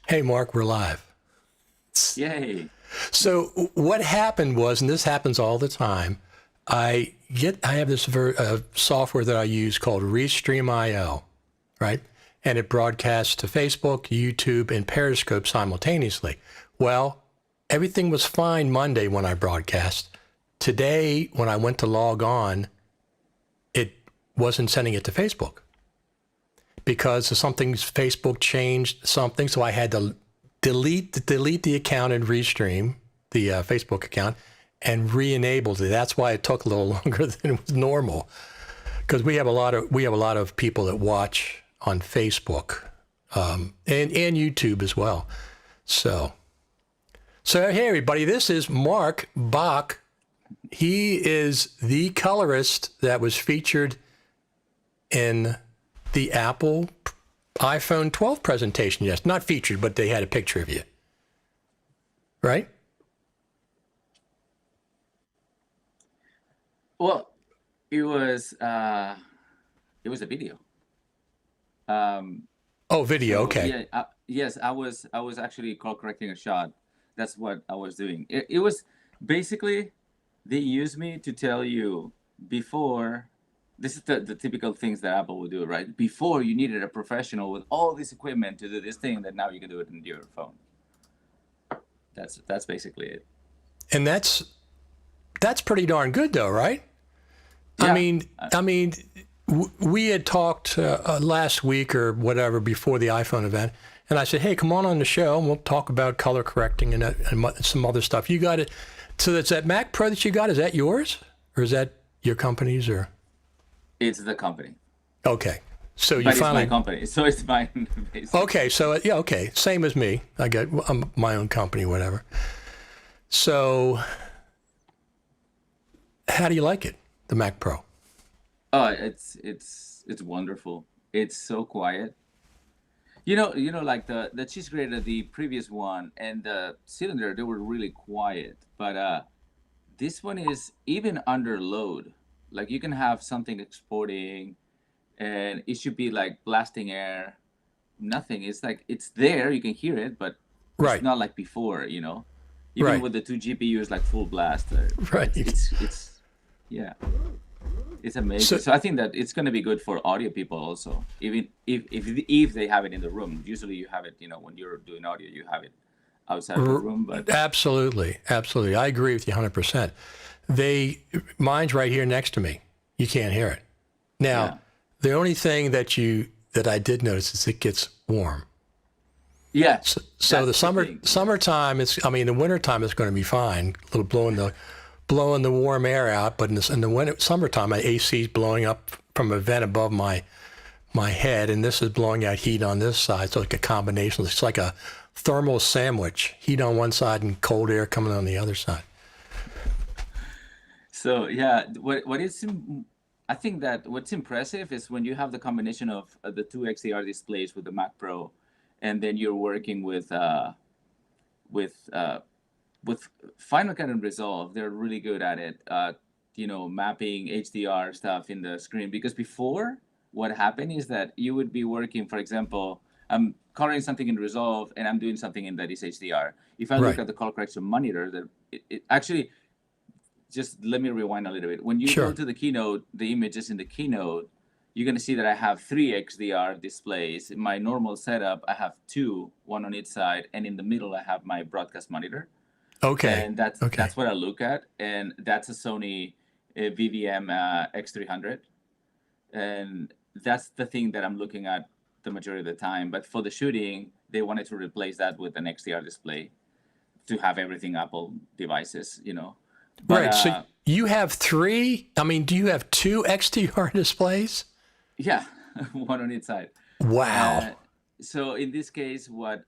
Hey, Mark, we're live. Yay. So what happened was, and this happens all the time, I have this software that I use called Restream.io, right? And it broadcasts to Facebook, YouTube, and Periscope simultaneously. Well, everything was fine Monday when I broadcast. Today, when I went to log on, it wasn't sending it to Facebook because Facebook changed something, so I had to delete the account and restream the Facebook account and re-enabled it. That's why it took a little longer than it was normal, because we have a lot of people that watch on Facebook and YouTube as well. So hey everybody, this is Marc Bach. He is the colorist that was featured in the Apple iPhone 12 presentation. Yes, not featured, but they had a picture of you, right? Well, it was a video. Video. So Okay. yeah, yes, I was actually call correcting a shot. That's what I was doing. It was basically they used me to tell you before. This is the typical things that Apple would do, right? Before you needed a professional with all this equipment to do this thing, that now you can do it in your phone. That's basically it. And that's pretty darn good, though, right? Yeah. I mean, we had talked last week or whatever before the iPhone event, and I said, "Hey, come on the show, and we'll talk about color correcting and some other stuff." You got it. So that's that Mac Pro that you got. Is that yours, or is that your company's, or? It's the company. Okay. So you But finally. it's my company, so it's mine. Basically. Okay. So yeah. Okay. Same as me. I got my own company, whatever. So, how do you like it, the Mac Pro? Oh, it's wonderful. It's so quiet. Like the cheese grater, the previous one, and the cylinder, they were really quiet. But this one is even under load. Like you can have something exporting, and it should be like blasting air. Nothing. It's like it's there. You can hear it, but it's Right. not like before. Even Right. with the two GPUs, like full blast. It's Right. it's it's yeah. It's So amazing. So I think that it's going to be good for audio people also. Even if they have it in the room. Usually you have it, when you're doing audio, you have it outside of the room. But absolutely, absolutely, I agree with you 100%. Mine's right here next to me. You can't hear it. Now, yeah, the only thing that I did notice is it gets warm. yeah, So the that's the thing. summertime the wintertime is going to be fine. A little blowing the warm air out, but in the summertime, my AC is blowing up from a vent above my head, and this is blowing out heat on this side. So it's like a combination. It's like a thermal sandwich: heat on one side and cold air coming on the other side. So yeah, I think that what's impressive is when you have the combination of the two XDR displays with the Mac Pro, and then you're working with uh, with Final Cut and Resolve. They're really good at it. Mapping HDR stuff in the screen. Because before, what happened is that you would be working, for example, I'm coloring something in Resolve and I'm doing something in that is HDR. If I look Right. at the color correction monitor, that it actually, just let me rewind a little bit. When you go Sure. to the keynote, the images in the keynote, you're going to see that I have 3 XDR displays. In my normal setup, I have 2, one on each side, and in the middle, I have my broadcast monitor. Okay. And that's Okay. that's what I look at, and that's a Sony VVM X300, and that's the thing that I'm looking at the majority of the time. But for the shooting, they wanted to replace that with an XDR display to have everything Apple devices. But Right. So you have three. Do you have two XDR displays? yeah, one on each side. Wow. Uh, so in this case, what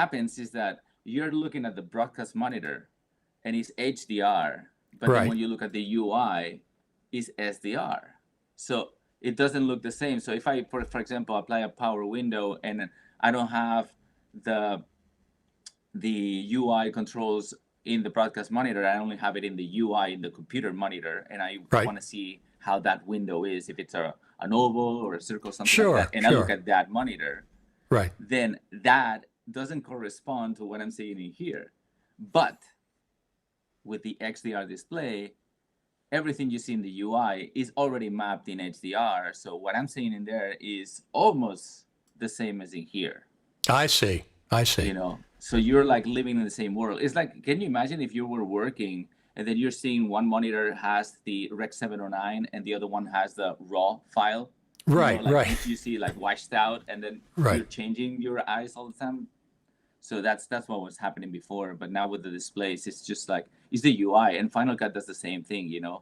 happens is that you're looking at the broadcast monitor, and it's HDR, but then Right. when you look at the UI, it's SDR. So it doesn't look the same. So if I, for example, apply a power window and I don't have the UI controls in the broadcast monitor, I only have it in the UI in the computer monitor, and I Right. want to see how that window is, if it's an oval or a circle, something like Sure. that. And I look Sure. at that monitor. Right. then that doesn't correspond to what I'm seeing in here. But with the XDR display, everything you see in the UI is already mapped in HDR. So what I'm seeing in there is almost the same as in here. I see. You know, so you're like living in the same world. It's like, can you imagine if you were working and then you're seeing one monitor has the Rec 709 and the other one has the raw file? Right, you know, like right. you see like washed out, and then Right. you're changing your eyes all the time. So that's what was happening before. But now with the displays, it's just like, it's the UI, and Final Cut does the same thing. You know,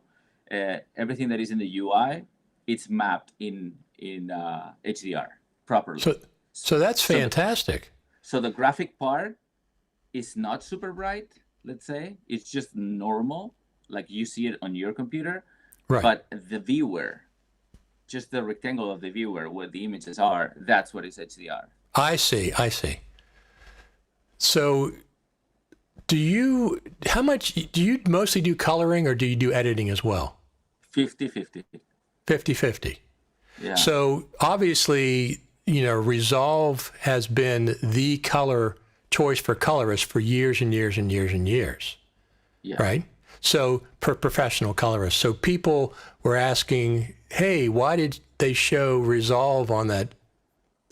everything that is in the UI, it's mapped in HDR properly. So that's fantastic. So the graphic part is not super bright, let's say. It's just normal, like you see it on your computer. Right. But the viewer, just the rectangle of the viewer where the images are, that's what is HDR. I see. So how much, do you mostly do coloring or do you do editing as well? 50-50. 50-50. Yeah. So obviously, you know, Resolve has been the color choice for colorists for years and years and years and years. Yeah. Right? So professional colorists. So people were asking, hey, why did they show Resolve on the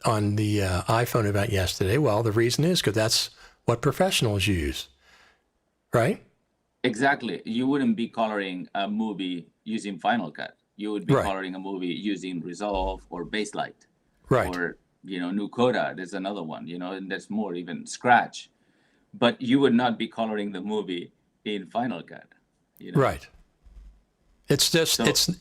iPhone event yesterday? Well, the reason is because that's what professionals use. Right? Exactly. You wouldn't be coloring a movie using Final Cut. You would be Right. coloring a movie using Resolve or Baselight. Right. Or, you know, Nucoda, there's another one, you know, and there's more, even Scratch. But you would not be coloring the movie in Final Cut. You know? Right. It's just, it's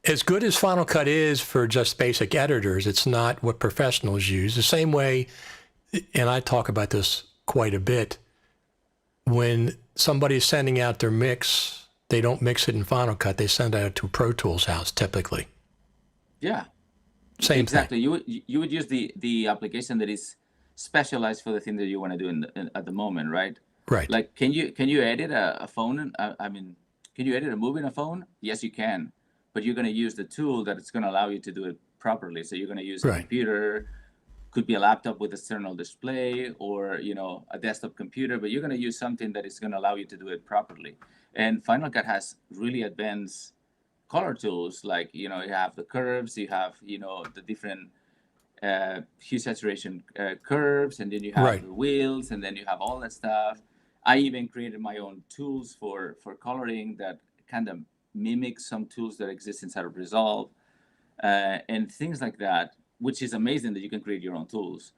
as good as Final Cut is for just basic editors, it's not what professionals use. The same way, and I talk about this quite a bit, when somebody's sending out their mix, they don't mix it in Final Cut, they send it out to a Pro Tools house typically. Yeah. Same exactly. thing. You would use the application that is specialized for the thing that you want to do at the moment, right? Right. Like, can you edit a phone? I mean, can you edit a movie in a phone? Yes, you can, but you're going to use the tool that it's going to allow you to do it properly. So you're going to use a Right. computer, could be a laptop with external display, or you know, a desktop computer, but you're going to use something that is going to allow you to do it properly. And Final Cut has really advanced color tools, like, you know, you have the curves, you have, you know, the different hue saturation curves, and then you have Right. the wheels, and then you have all that stuff. I even created my own tools for coloring that kind of mimic some tools that exist inside of Resolve, and things like that, which is amazing that you can create your own tools,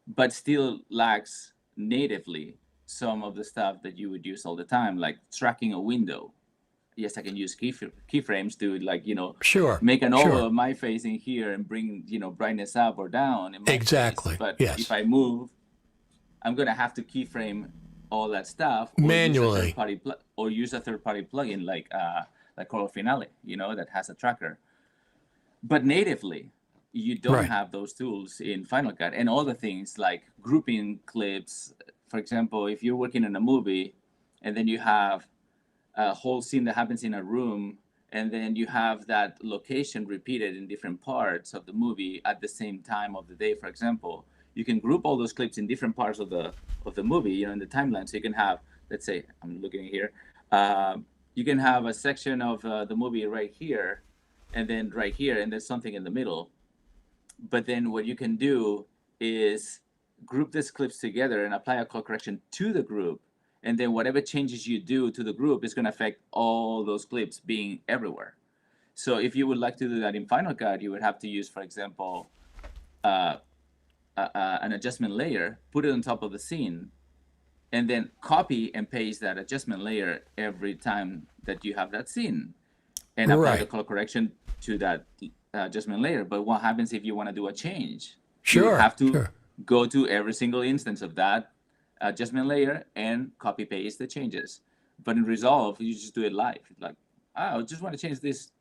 but still lacks natively some of the stuff that you would use all the time, like tracking a window. Yes, I can use keyframes to, like, you know, Sure. make an oval Sure. of my face in here and bring, you know, brightness up or down in my Exactly. face. But Yes. if I move, I'm gonna have to keyframe all that stuff, or Manually. use a third-party plugin like Color Finale, you know, that has a tracker. But natively, you don't Right. have those tools in Final Cut, and all the things like grouping clips. For example, if you're working in a movie and then you have a whole scene that happens in a room, and then you have that location repeated in different parts of the movie at the same time of the day, for example, you can group all those clips in different parts of the movie, you know, in the timeline. So you can have, let's say, I'm looking here, you can have a section of the movie right here, and then right here, and there's something in the middle. But then what you can do is group these clips together and apply a color correction to the group. And then whatever changes you do to the group is going to affect all those clips being everywhere. So if you would like to do that in Final Cut, you would have to use, for example, an adjustment layer, put it on top of the scene, and then copy and paste that adjustment layer every time that you have that scene, and apply the Right. color correction to that adjustment layer. But what happens if you want to do a change? You Sure. would have to Sure. go to every single instance of that adjustment layer and copy paste the changes. But in Resolve, you just do it live. It's like, I just want to change this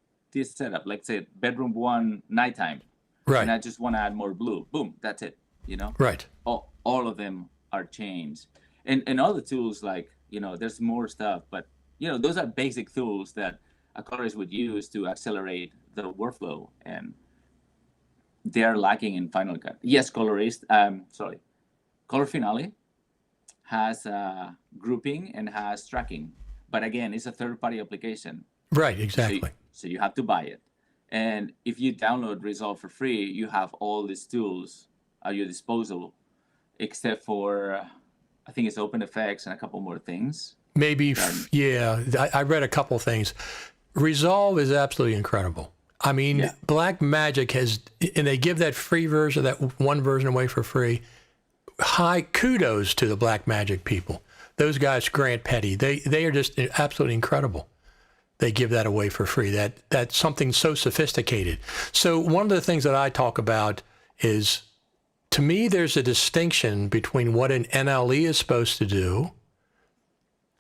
setup. Like, say, bedroom 1 nighttime, Right. and I just want to add more blue. Boom, that's it. You know, Right. all of them are changed. And all the tools, like, you know, there's more stuff, but you know, those are basic tools that a colorist would use to accelerate the workflow. And they're lacking in Final Cut. Yes, Color Finale has grouping and has tracking, but again, it's a third-party application. Right, exactly. So you have to buy it. And if you download Resolve for free, you have all these tools at your disposal, except for I think it's OpenFX and a couple more things. Maybe, yeah. I read a couple things. Resolve is absolutely incredible. I mean, Blackmagic has, and they give that free version, that one version away for free. High kudos to the Blackmagic people. Those guys, Grant Petty, they are just absolutely incredible. They give that away for free. That's something so sophisticated. So one of the things that I talk about is, to me, there's a distinction between what an NLE is supposed to do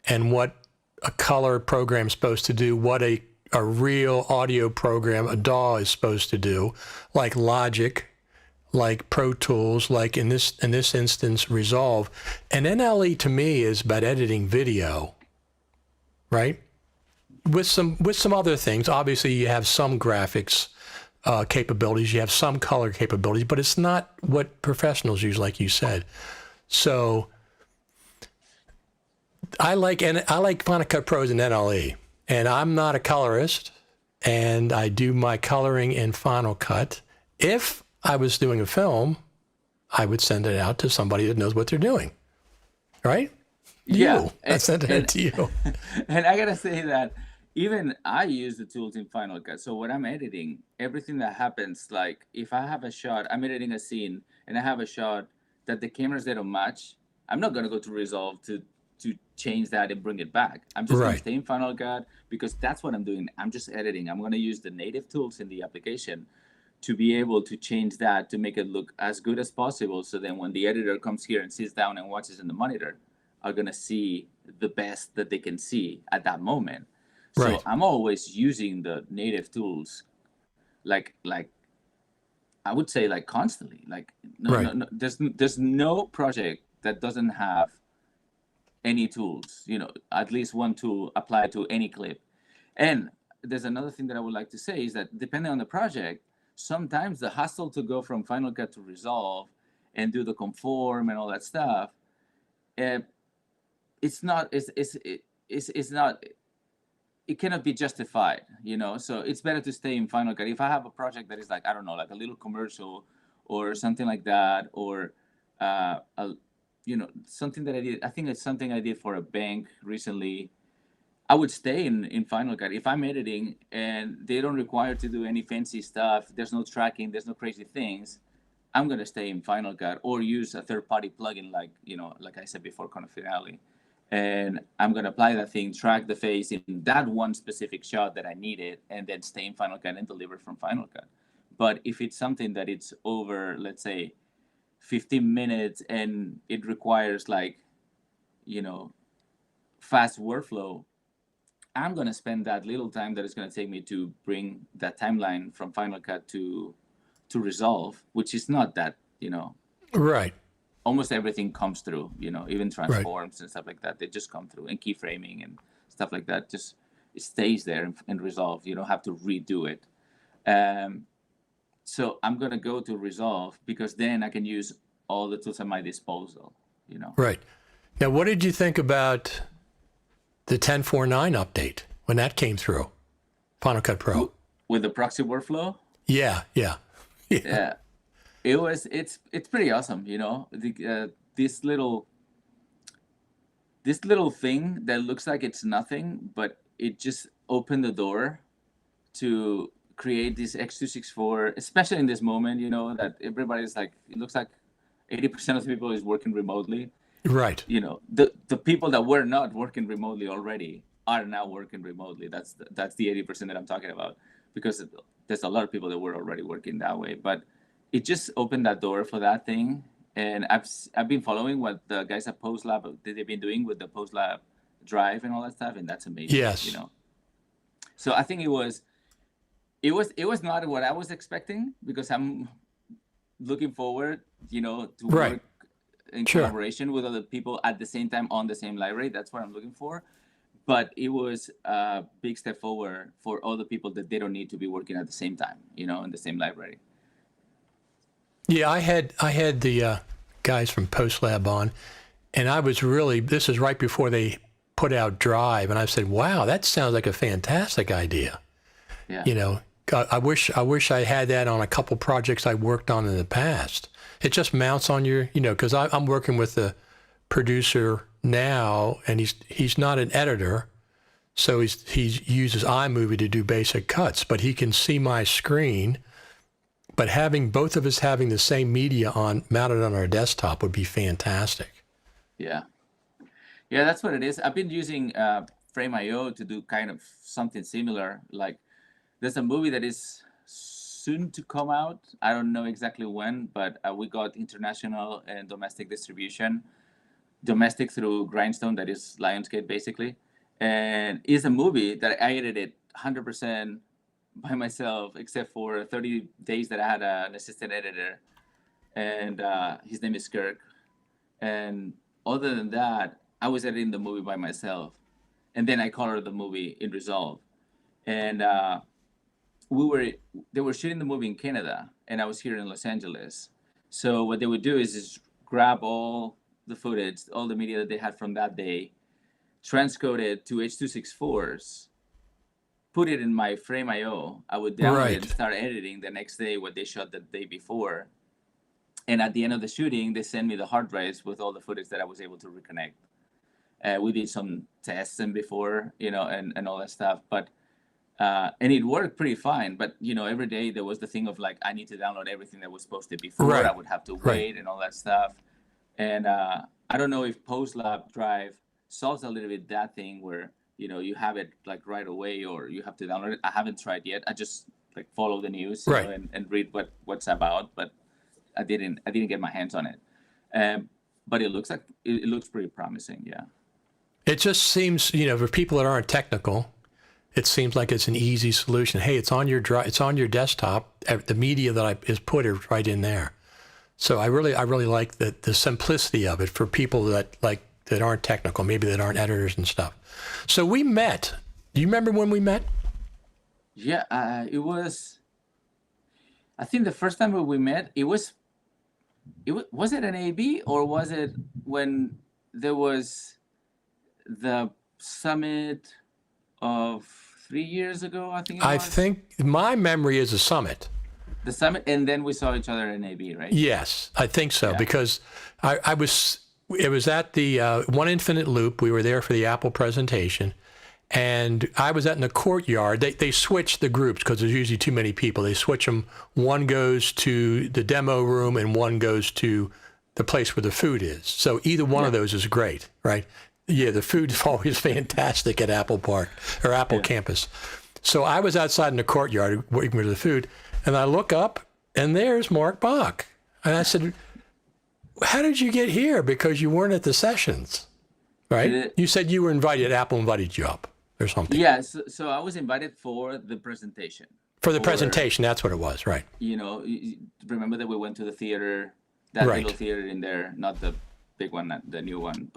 and what a color program is supposed to do, what a real audio program, a DAW, is supposed to do, like Logic, like Pro Tools, like in this instance, Resolve. An NLE to me is about editing video, right? With some other things. Obviously, you have some graphics capabilities, you have some color capabilities, but it's not what professionals use, like you said. So I like Final Cut Pro as an NLE, and I'm not a colorist, and I do my coloring in Final Cut. If I was doing a film, I would send it out to somebody that knows what they're doing, right? Yeah, I sent it to you. And I gotta say that even I use the tools in Final Cut. So when I'm editing, everything that happens, like if I have a shot, I'm editing a scene, and I have a shot that the cameras they don't match, I'm not gonna go to Resolve to change that and bring it back. I'm just gonna stay in Final Cut because that's what I'm doing. I'm just editing. I'm gonna use the native tools in the application to be able to change that to make it look as good as possible. So then when the editor comes here and sits down and watches in the monitor, are gonna see the best that they can see at that moment. So I'm always using the native tools, like I would say, like constantly. Like no, there's no project that doesn't have any tools. At least one tool applied to any clip. And there's another thing that I would like to say is that depending on the project, sometimes the hassle to go from Final Cut to Resolve and do the conform and all that stuff, it's not. It cannot be justified, so it's better to stay in Final Cut. If I have a project that is like, I don't know, like a little commercial or something like that, or something that I think it's something I did for a bank recently, I would stay in Final Cut. If I'm editing and they don't require to do any fancy stuff, there's no tracking, there's no crazy things, I'm gonna stay in Final Cut or use a third-party plugin like I said before, Color Finale. And I'm going to apply that thing, track the face in that one specific shot that I needed, and then stay in Final Cut and deliver from Final Cut. But if it's something that it's over, let's say, 15 minutes and it requires fast workflow, I'm going to spend that little time that it's going to take me to bring that timeline from Final Cut to Resolve, which is not that, Right. Almost everything comes through, even transforms and stuff like that. They just come through, and keyframing and stuff like that. Just it stays there and Resolve. You don't have to redo it. So I'm gonna go to Resolve because then I can use all the tools at my disposal. Right. Now, what did you think about the 10.4.9 update when that came through? Final Cut Pro with the proxy workflow. Yeah. It's pretty awesome, this little thing that looks like it's nothing, but it just opened the door to create this X264, especially in this moment, that everybody's like, it looks like 80% of the people is working remotely. Right. The people that were not working remotely already are now working remotely. That's the 80% that I'm talking about, because there's a lot of people that were already working that way, but it just opened that door for that thing. And I've been following what the guys at PostLab they've been doing with the PostLab drive and all that stuff, and that's amazing. Yes. So I think it was not what I was expecting, because I'm looking forward, to work in collaboration with other people at the same time on the same library. That's what I'm looking for. But it was a big step forward for all the people that they don't need to be working at the same time, in the same library. Yeah, I had the guys from Post Lab on, and I was really, this is right before they put out Drive, and I said, wow, that sounds like a fantastic idea. Yeah. You know, I wish I had that on a couple projects I worked on in the past. It just mounts on your, you know, because I'm working with the producer now, and he's not an editor, so he uses iMovie to do basic cuts, but he can see my screen. But having both of us having the same media mounted on our desktop would be fantastic. Yeah. Yeah, that's what it is. I've been using Frame.io to do kind of something similar. Like, there's a movie that is soon to come out. I don't know exactly when, but we got international and domestic distribution. Domestic through Grindstone, that is Lionsgate basically, and it's a movie that I edited 100% by myself, except for 30 days that I had an assistant editor, and his name is Kirk. And other than that, I was editing the movie by myself, and then I colored the movie in Resolve. And they were shooting the movie in Canada, and I was here in Los Angeles. So what they would do is just grab all the footage, all the media that they had from that day, transcode it to H.264s, put it in my Frame.io. I would download it and start editing the next day what they shot the day before. And at the end of the shooting, they sent me the hard drives with all the footage that I was able to reconnect. We did some tests and before, you know, and all that stuff. But and it worked pretty fine. But, you know, every day there was the thing of like, I need to download everything that was posted before. Right. I would have to wait and all that stuff. And I don't know if post-lab Drive solves a little bit that thing where, you know, you have it like right away or you have to download it. I haven't tried yet. I just like follow the news you know, and read what's about, but I didn't get my hands on it. But it looks like it looks pretty promising. Yeah. It just seems, you know, for people that aren't technical, it seems like it's an easy solution. Hey, it's on your it's on your desktop. The media that is put is right in there. So I really like the simplicity of it for people that aren't technical, maybe that aren't editors and stuff. So we met. Do you remember when we met? Yeah, it was. I think the first time we met, was it an AB or was it when there was the summit of 3 years ago? I think. I think my memory is a summit. The summit, and then we saw each other in AB, right? Yes, I think so, because it was at the One Infinite Loop. We were there for the Apple presentation, and I was in the courtyard. They switch the groups because there's usually too many people. They switch them. One goes to the demo room, and one goes to the place where the food is. So either one of those is great, right? Yeah, the food is always fantastic at Apple Park or Apple Campus. So I was outside in the courtyard waiting for the food. And I look up, and there's Marc Bach. And I said, how did you get here? Because you weren't at the sessions, right? You said you were invited. Apple invited you up or something. Yeah, so I was invited for the presentation. For the presentation, that's what it was, right? You know, remember that we went to the theater, that little theater in there, not the big one, not the new one.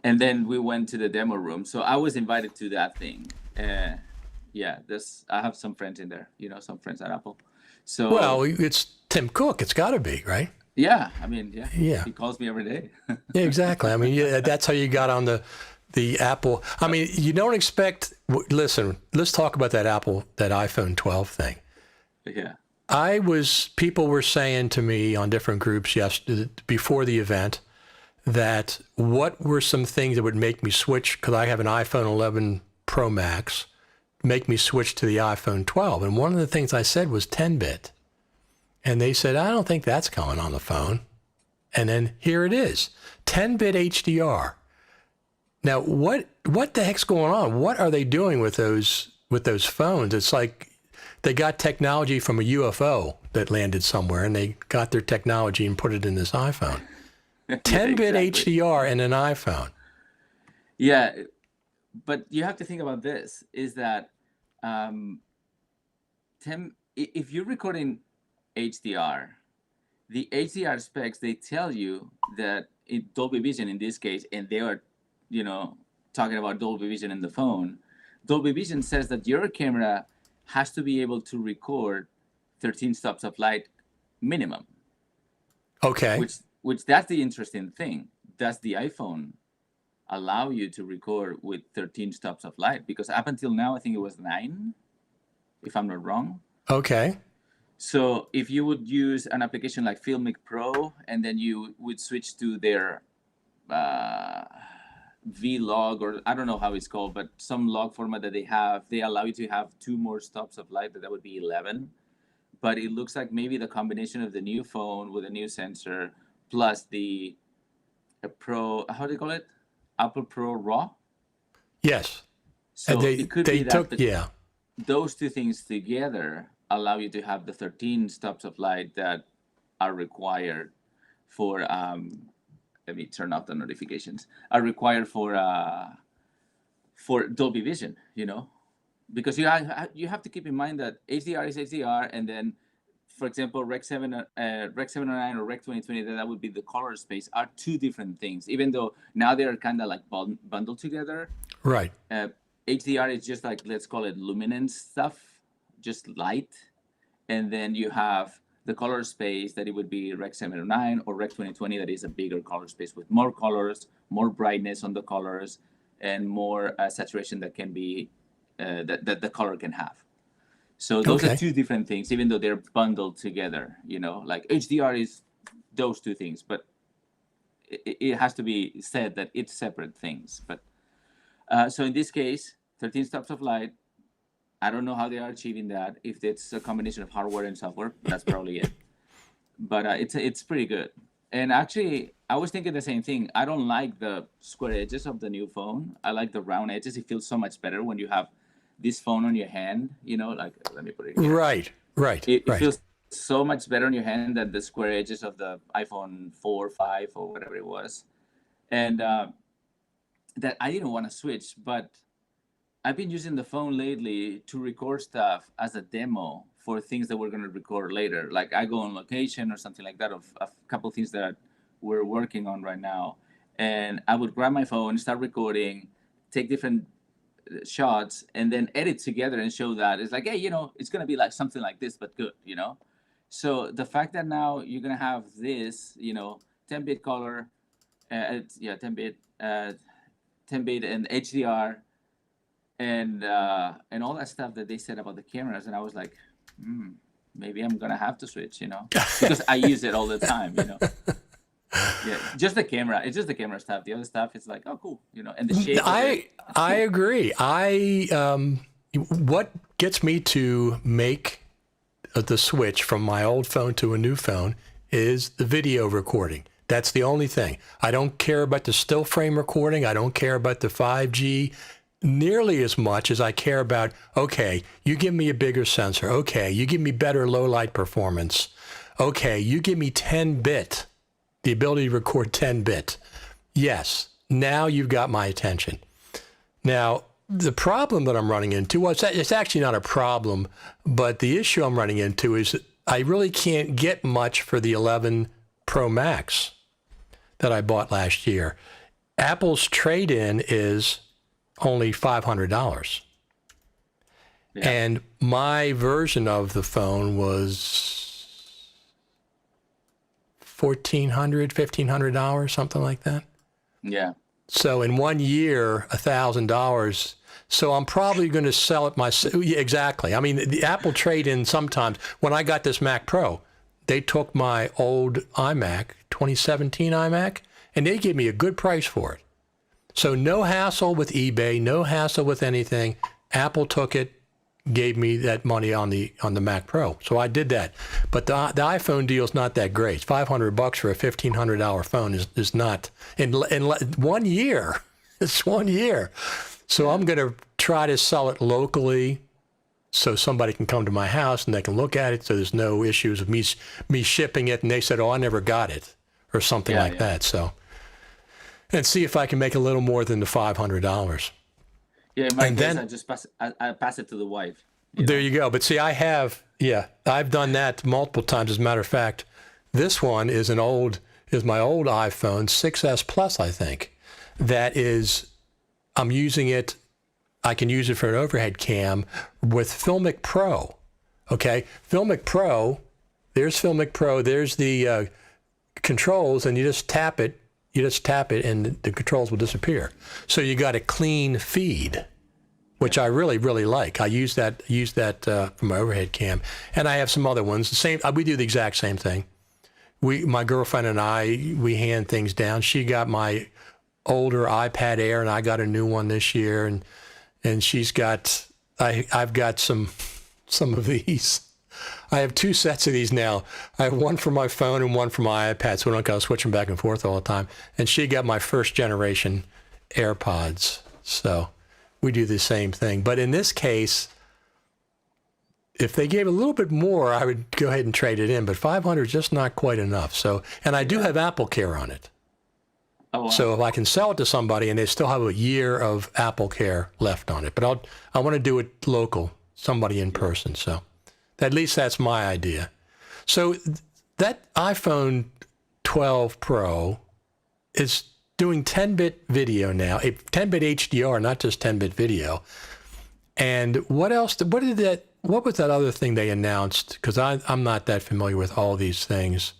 And then we went to the demo room. So I was invited to that thing. Yeah, I have some friends in there, you know, some friends at Apple. So well, it's Tim Cook. It's got to be, right? Yeah, I mean, yeah. He calls me every day. Yeah, exactly. I mean, that's how you got on the Apple. I mean, you don't expect. Listen, let's talk about that iPhone 12 thing. Yeah. People were saying to me on different groups before the event that what were some things that would make me switch, because I have an iPhone 11 Pro Max, make me switch to the iPhone 12. And one of the things I said was 10-bit. And they said, I don't think that's coming on the phone. And then here it is, 10-bit HDR. Now, what the heck's going on? What are they doing with those phones? It's like they got technology from a UFO that landed somewhere, and they got their technology and put it in this iPhone. 10-bit HDR in an iPhone. Yeah, but you have to think about this, is that if you're recording HDR, the HDR specs, they tell you that in Dolby Vision in this case, and they are, you know, talking about Dolby Vision in the phone, Dolby Vision says that your camera has to be able to record 13 stops of light minimum. Okay. Which that's the interesting thing. Does the iPhone allow you to record with 13 stops of light? Because up until now, I think it was 9, if I'm not wrong. Okay. So if you would use an application like Imac Pro, and then you would switch to their vlog, or I don't know how it's called, but some log format that they allow you to have 2 more stops of light. That would be 11. But it looks like maybe the combination of the new phone with a new sensor plus the Pro, how do you call it? Apple Pro Raw. Yes. So it could be that those two things together allow you to have the 13 stops of light that are required for let me turn off the notifications, are required for Dolby Vision, because you have to keep in mind that HDR is HDR, and then, for example, Rec 709 or Rec 2020, that would be the color space, are 2 different things, even though now they're kind of like bundled together. Right. HDR is just like, let's call it luminance stuff, just light. And then you have the color space that it would be Rec 709 or Rec 2020, that is a bigger color space with more colors, more brightness on the colors, and more saturation that can be, that the color can have. So those are 2 different things, even though they're bundled together, like HDR is those 2 things, but it has to be said that it's separate things. But so in this case, 13 stops of light. I don't know how they are achieving that. If it's a combination of hardware and software, that's probably it. But it's pretty good. And actually, I was thinking the same thing. I don't like the square edges of the new phone. I like the round edges. It feels so much better when you have this phone on your hand. Like, let me put it here. Right. It feels so much better on your hand than the square edges of the iPhone 4, 5, or whatever it was. And that I didn't want to switch, but I've been using the phone lately to record stuff as a demo for things that we're going to record later. Like I go on location or something like that, of a couple of things that we're working on right now. And I would grab my phone, start recording, take different shots, and then edit together and show that. It's like, hey, it's going to be like something like this, but good, So the fact that now you're going to have this, 10-bit color, 10-bit, 10-bit and HDR, and all that stuff that they said about the cameras, and I was like, maybe I'm gonna have to switch, because I use it all the time, Yeah, just the camera. It's just the camera stuff. The other stuff, it's like, oh, cool, and the shape. I agree. What gets me to make the switch from my old phone to a new phone is the video recording. That's the only thing. I don't care about the still frame recording. I don't care about the 5G nearly as much as I care about, okay, you give me a bigger sensor. Okay, you give me better low light performance. Okay, you give me 10-bit, the ability to record 10-bit. Yes, now you've got my attention. Now, the problem that I'm running into, well, it's actually not a problem, but the issue I'm running into is I really can't get much for the 11 Pro Max that I bought last year. Apple's trade-in is only $500. Yeah. And my version of the phone was $1,400, $1,500, something like that. Yeah. So in 1 year, $1,000. So I'm probably going to sell it myself. Yeah, exactly. I mean, the Apple trade-in sometimes, when I got this Mac Pro, they took my old iMac, 2017 iMac, and they gave me a good price for it. So no hassle with eBay, no hassle with anything. Apple took it, gave me that money on the Mac Pro. So I did that. But the iPhone deal is not that great. It's $500 for a $1,500 phone is not in 1 year. It's 1 year. So I'm going to try to sell it locally so somebody can come to my house and they can look at it. So there's no issues of me shipping it and they said, oh, I never got it or something like that. So. And see if I can make a little more than the $500. Yeah, in my case, I just pass it to the wife. There you go. But see, I've done that multiple times. As a matter of fact, this one is my old iPhone 6S Plus, I think. That is, I'm using it. I can use it for an overhead cam with Imac Pro. Okay, Imac Pro there's Filmic Pro, there's the controls, and you just tap it, and the controls will disappear. So you got a clean feed, which I really, really like. I use that for my overhead cam, and I have some other ones. The same, we do the exact same thing. My girlfriend and I, we hand things down. She got my older iPad Air, and I got a new one this year, and she's got, I've got some of these. I have 2 sets of these now. I have one for my phone and one for my iPad, so we don't got to switch them back and forth all the time. And she got my first generation AirPods. So we do the same thing. But in this case, if they gave a little bit more, I would go ahead and trade it in. But 500 is just not quite enough. So, and I do have Apple Care on it. Oh, wow. So if I can sell it to somebody and they still have a year of Apple Care left on it, but I want to do it local, somebody in person. So at least that's my idea. So that iPhone 12 Pro is doing 10-bit video now, 10-bit HDR, not just 10-bit video. And what else? What was that other thing they announced? Because I'm not that familiar with all these things.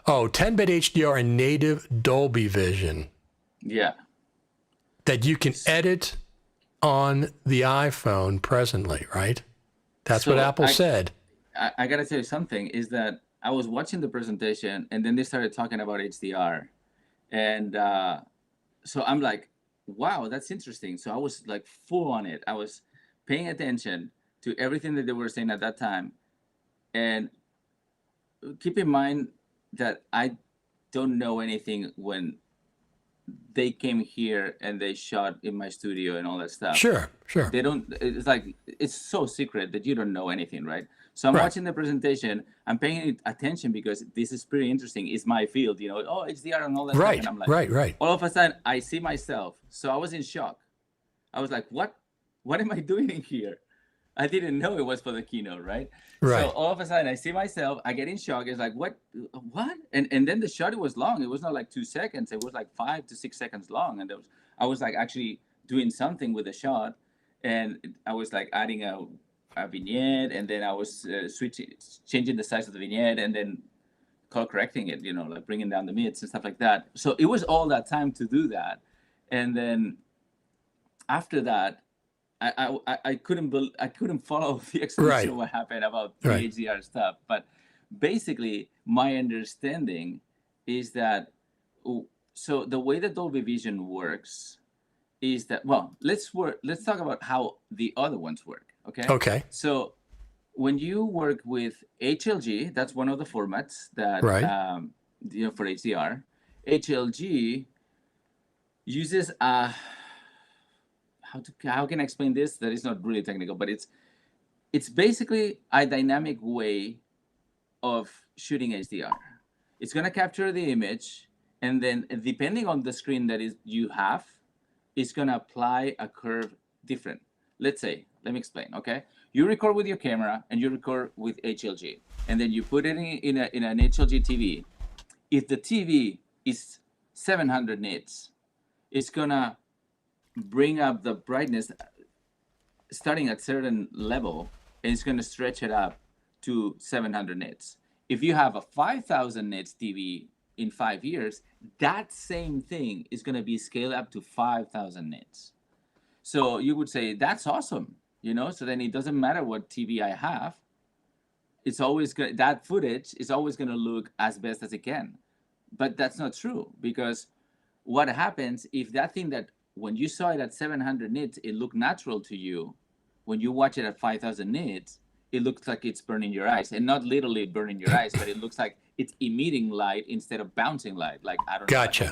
Oh, 10-bit HDR and native Dolby Vision. Yeah. That you can edit on the iPhone presently, right? That's what Apple said. I got to tell you something, is that I was watching the presentation, and then they started talking about HDR. And so I'm like, wow, that's interesting. So I was like full on it. I was paying attention to everything that they were saying at that time. And keep in mind that I don't know anything when they came here and they shot in my studio and all that stuff. Sure. They don't, it's like, it's so secret that you don't know anything, right? So I'm watching the presentation, I'm paying attention because this is pretty interesting. It's my field, HDR and all that stuff. And I'm like, right. All of a sudden, I see myself. So I was in shock. I was like, what am I doing in here? I didn't know it was for the keynote, right? So all of a sudden, I see myself, I get in shock. It's like, what? And then the shot, it was long. It was not like 2 seconds. It was like 5 to 6 seconds long. And I was like actually doing something with the shot. And I was like adding a vignette, and then I was changing the size of the vignette, and then color correcting it, like bringing down the mids and stuff like that. So it was all that time to do that. And then after that, I couldn't follow the explanation of what happened about the HDR stuff. But basically, my understanding is that, so the way that Dolby Vision works is that, let's talk about how the other ones work. Okay. So when you work with HLG, that's one of the formats that for HDR. HLG uses how can I explain this? That is not really technical, but it's basically a dynamic way of shooting HDR. It's going to capture the image, and then depending on the screen that you have, it's going to apply a curve different. Let me explain, okay? You record with your camera and you record with HLG, and then you put it in an HLG TV. If the TV is 700 nits, it's gonna bring up the brightness starting at certain level, and it's gonna stretch it up to 700 nits. If you have a 5,000 nits TV in 5 years, that same thing is gonna be scaled up to 5,000 nits. So you would say, that's awesome, so then it doesn't matter what TV I have. It's always that footage is always going to look as best as it can. But that's not true, because what happens if that thing that when you saw it at 700 nits, it looked natural to you, when you watch it at 5,000 nits, it looks like it's burning your eyes, and not literally burning your eyes, but it looks like it's emitting light instead of bouncing light. Like, I don't know,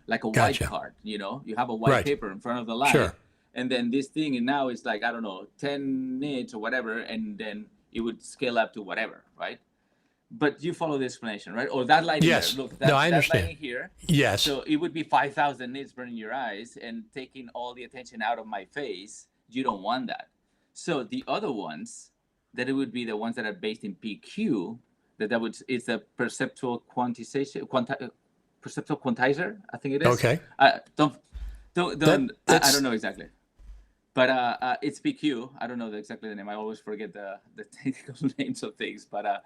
like a white card, you have a white paper in front of the light. Sure. And then this thing, and now it's like, I don't know, 10 nits or whatever, and then it would scale up to whatever, right? But you follow the explanation, right? Or that light here. Look, I understand. That light here. Yes. So it would be 5,000 nits burning your eyes and taking all the attention out of my face. You don't want that. So the other ones, that it would be the ones that are based in PQ, it's a perceptual perceptual quantizer, I think it is. Okay. I don't know exactly. But it's PQ. I don't know exactly the name. I always forget the technical names of things. But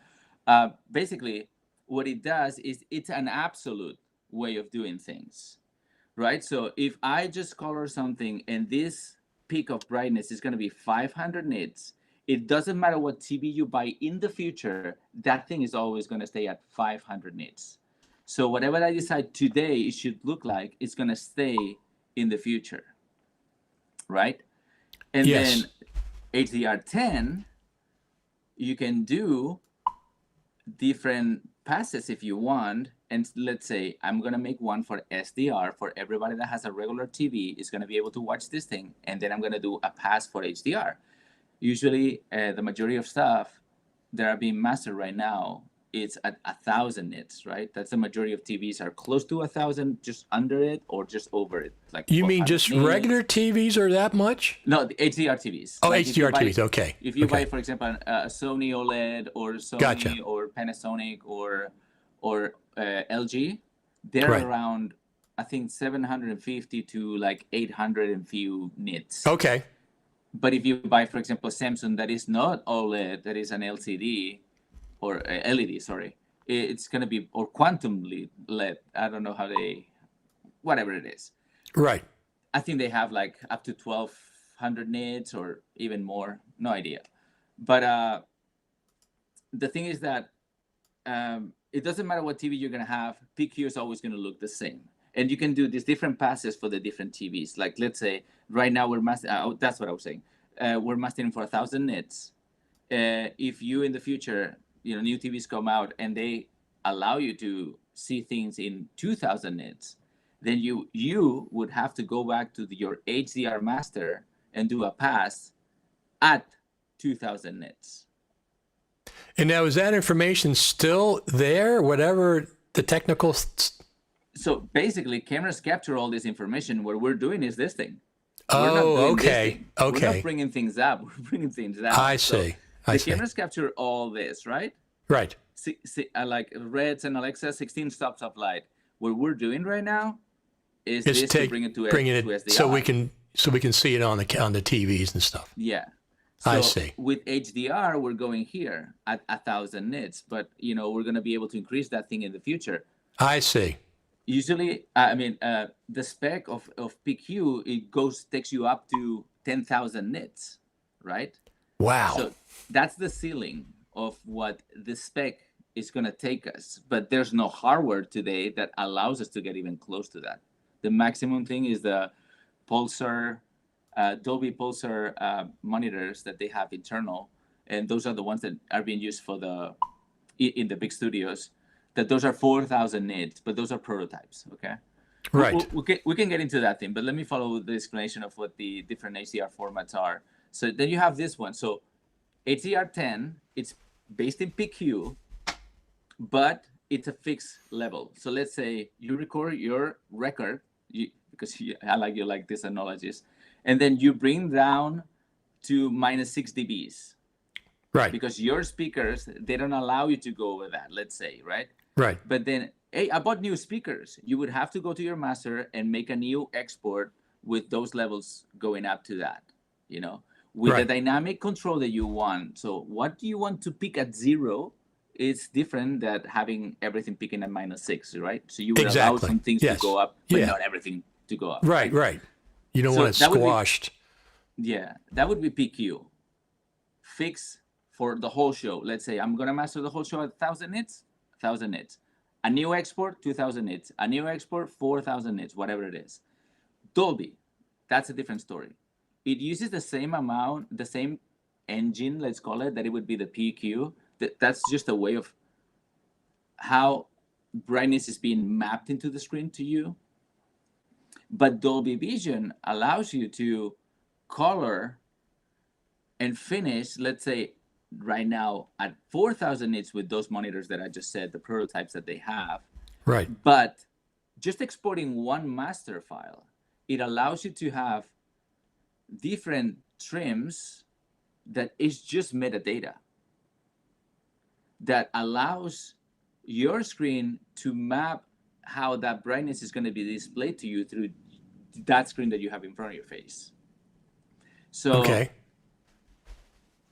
basically what it does is it's an absolute way of doing things, right? So if I just color something and this peak of brightness is going to be 500 nits, it doesn't matter what TV you buy in the future, that thing is always going to stay at 500 nits. So whatever I decide today it should look like, it's going to stay in the future, right? And Yes. then HDR10, you can do different passes if you want. And let's say I'm going to make one for SDR for everybody that has a regular TV is going to be able to watch this thing. And then I'm going to do a pass for HDR. Usually, the majority of stuff that are being mastered right now, it's at 1,000 nits, right? That's the majority of TVs are close to 1,000, just under it or just over it. Like You mean 1,200 just nits. regular TVs are that much? No, the HDR TVs. Oh, Like HDR TVs. Okay. If you Okay. buy, for example, a Sony OLED or Sony Gotcha. or Panasonic or LG, they're Right. around, I think, 750 to like 800 and few nits. Okay. But if you buy, for example, Samsung that is not OLED, that is an LCD or LED, sorry, it's going to be, or quantum LED. I don't know how they, whatever it is. Right. I think they have like up to 1,200 nits or even more. No idea. But the thing is that it doesn't matter what TV you're going to have. PQ is always going to look the same. And you can do these different passes for the different TVs. Like, let's say right now we're mastering, that's what I was saying. We're mastering for 1,000 nits. If you in the future, new TVs come out and they allow you to see things in 2,000 nits, then you would have to go back to your HDR master and do a pass at 2,000 nits. And now, is that information still there, whatever the technical... So basically, cameras capture all this information. What we're doing is this thing. Oh, okay. Okay. We're not bringing things up. We're bringing things down. I see. The cameras capture all this, right? Right. Like Reds and Alexa, 16 stops of light. What we're doing right now is to bring it to SDR. So we can see it on the TVs and stuff. Yeah. So I see. With HDR, we're going here at 1,000 nits, but we're going to be able to increase that thing in the future. I see. Usually, the spec of PQ, it takes you up to 10,000 nits, right? Wow. So that's the ceiling of what the spec is going to take us. But there's no hardware today that allows us to get even close to that. The maximum thing is the Pulsar, Dolby Pulsar monitors that they have internal, and those are the ones that are being used in the big studios. That those are 4,000 nits, but those are prototypes. Okay. Right. We can get into that thing, but let me follow the explanation of what the different HDR formats are. So then you have this one. So HDR10, it's based in PQ, but it's a fixed level. So let's say you record your record, because I like these analogies, and then you bring down to -6 dBs. Right. Because your speakers, they don't allow you to go over that, let's say, right? Right. But then, hey, I bought new speakers. You would have to go to your master and make a new export with those levels going up to that, with the dynamic control that you want. So what do you want to peak at 0? It's different than having everything peaking at -6, right? So you would allow some things to go up, but not everything to go up. Right, right. You don't want it squashed. That would be PQ. Fix for the whole show. Let's say I'm going to master the whole show at 1,000 nits, 1,000 nits. A new export, 2,000 nits. A new export, 4,000 nits, whatever it is. Dolby, that's a different story. It uses the same amount, the same engine, let's call it, that it would be the PQ. That's just a way of how brightness is being mapped into the screen to you. But Dolby Vision allows you to color and finish, let's say, right now at 4,000 nits with those monitors that I just said, the prototypes that they have. Right. But just exporting one master file, it allows you to have different trims that is just metadata that allows your screen to map how that brightness is going to be displayed to you through that screen that you have in front of your face. So okay.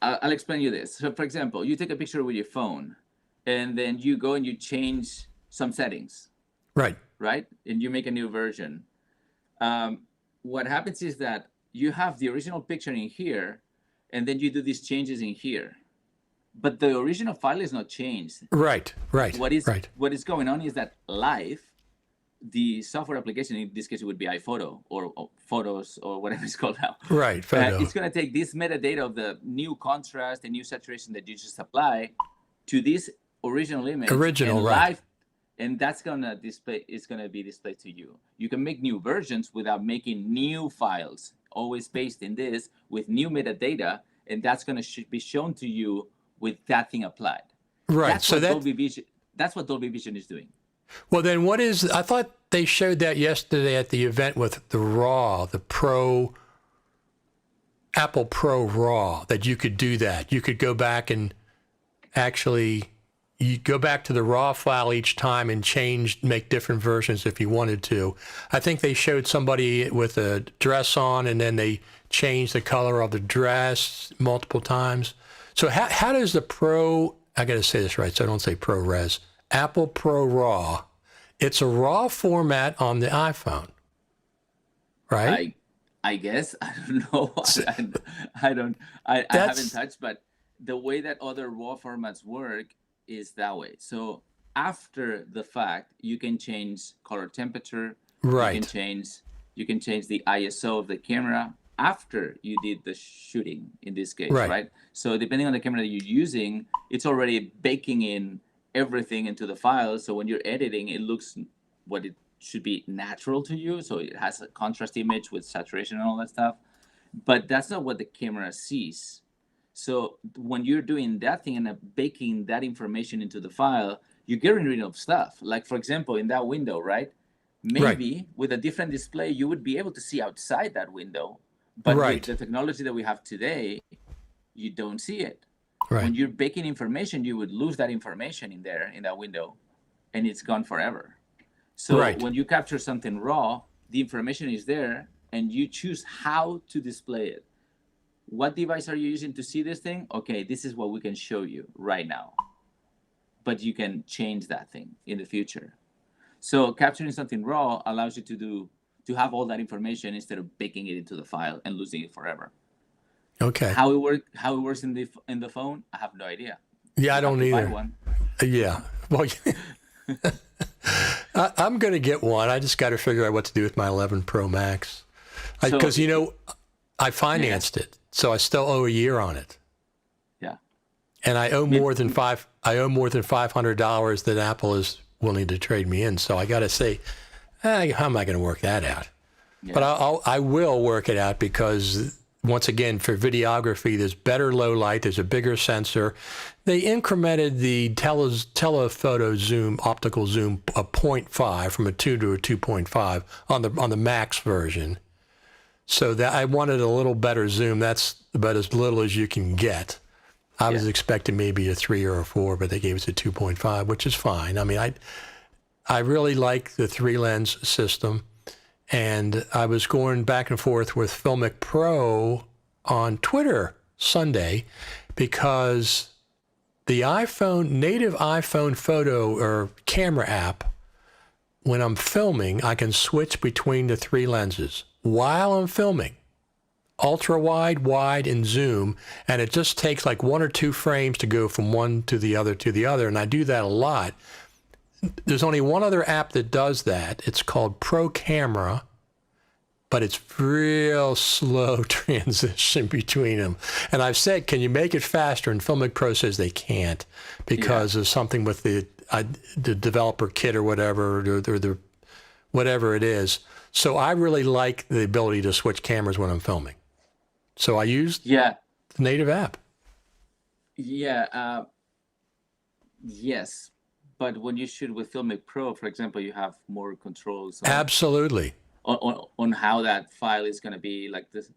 I'll explain you this. So for example, you take a picture with your phone and then you go and you change some settings, Right. right? And you make a new version. What happens is that you have the original picture in here, and then you do these changes in here. But the original file is not changed. Right. What is going on is that live, the software application, in this case, it would be iPhoto or Photos or whatever it's called now. Right. Photo. It's going to take this metadata of the new contrast and new saturation that you just apply to this original image. Original, and right. live, and that's going to display. It's going to be displayed to you. You can make new versions without making new files. Always based in this with new metadata, and that's going to be shown to you with that thing applied. Right. That's so that's what Dolby Vision is doing. Well, then what is, I thought they showed that yesterday at the event with the Raw, the Pro, Apple Pro Raw, that you could do that. You could go back and actually, you go back to the raw file each time and make different versions if you wanted to. I think they showed somebody with a dress on and then they changed the color of the dress multiple times. So how does the Pro, I got to say this right so I don't say ProRes, Apple Pro Raw, it's a raw format on the iPhone, right? I guess. I don't know. I haven't touched, but the way that other raw formats work is that way. So after the fact, you can change color temperature. Right. You can change the ISO of the camera after you did the shooting in this case, right? So depending on the camera that you're using, it's already baking in everything into the file. So when you're editing, it looks what it should be natural to you. So it has a contrast image with saturation and all that stuff. But that's not what the camera sees. So when you're doing that thing and baking that information into the file, you're getting rid of stuff. Like, for example, in that window, right? Maybe with a different display, you would be able to see outside that window. But with the technology that we have today, you don't see it. Right. When you're baking information, you would lose that information in there, in that window, and it's gone forever. So when you capture something raw, the information is there, and you choose how to display it. What device are you using to see this thing? Okay, this is what we can show you right now. But you can change that thing in the future. So capturing something raw allows you to have all that information instead of baking it into the file and losing it forever. Okay. How it works in the phone, I have no idea. Yeah, I don't either. One. Yeah. Well, I'm going to get one. I just got to figure out what to do with my 11 Pro Max. Because, I financed it, so I still owe a year on it. Yeah. And I owe more than $500 that Apple is willing to trade me in. So I got to say, how am I going to work that out? Yeah. But I will work it out because, once again, for videography, there's better low light, there's a bigger sensor. They incremented the telephoto zoom, optical zoom, a 0.5 from a 2 to a 2.5 on the Max version. So that I wanted a little better zoom. That's about as little as you can get. I was expecting maybe a 3 or a 4, but they gave us a 2.5, which is fine. I mean, I really like the 3-lens system. And I was going back and forth with Imac Pro on Twitter Sunday because the native iPhone photo or camera app, when I'm filming, I can switch between the 3 lenses while I'm filming. Ultra wide, wide, and zoom. And it just takes like 1 or 2 frames to go from one to the other. And I do that a lot. There's only one other app that does that. It's called Pro Camera, but it's real slow transition between them. And I've said, can you make it faster? And Imac Pro says they can't because of something with the developer kit or whatever, or the whatever it is. So I really like the ability to switch cameras when I'm filming. So I used the native app. Yeah. Yes. But when you shoot with Imac Pro, for example, you have more controls. Absolutely. On how that file is going to be, like this,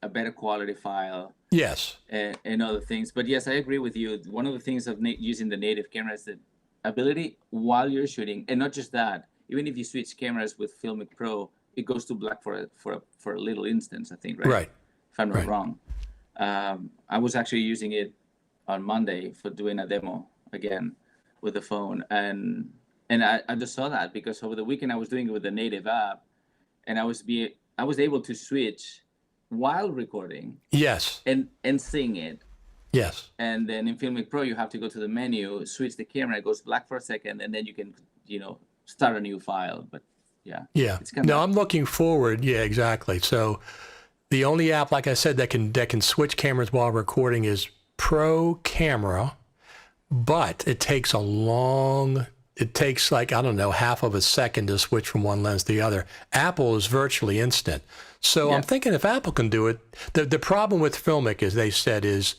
a better quality file. Yes. And other things. But yes, I agree with you. One of the things of using the native camera is the ability while you're shooting, and not just that. Even if you switch cameras with Imac Pro, it goes to black for a little instance, I think, right? Right. If I'm not wrong. I was actually using it on Monday for doing a demo. again with the phone. And I just saw that because over the weekend I was doing it with the native app, and I was able to switch while recording. Yes. And sing it. Yes. And then in Filmic Pro, you have to go to the menu, switch the camera, it goes black for a second, and then you can, start a new file. But yeah. It's No, I'm looking forward. Yeah, exactly. So the only app, like I said, that can switch cameras while recording is Pro Camera, but it takes like, I don't know, half of a second to switch from one lens to the other. Apple is virtually instant. So I'm thinking if Apple can do it, the problem with Filmic, as they said, is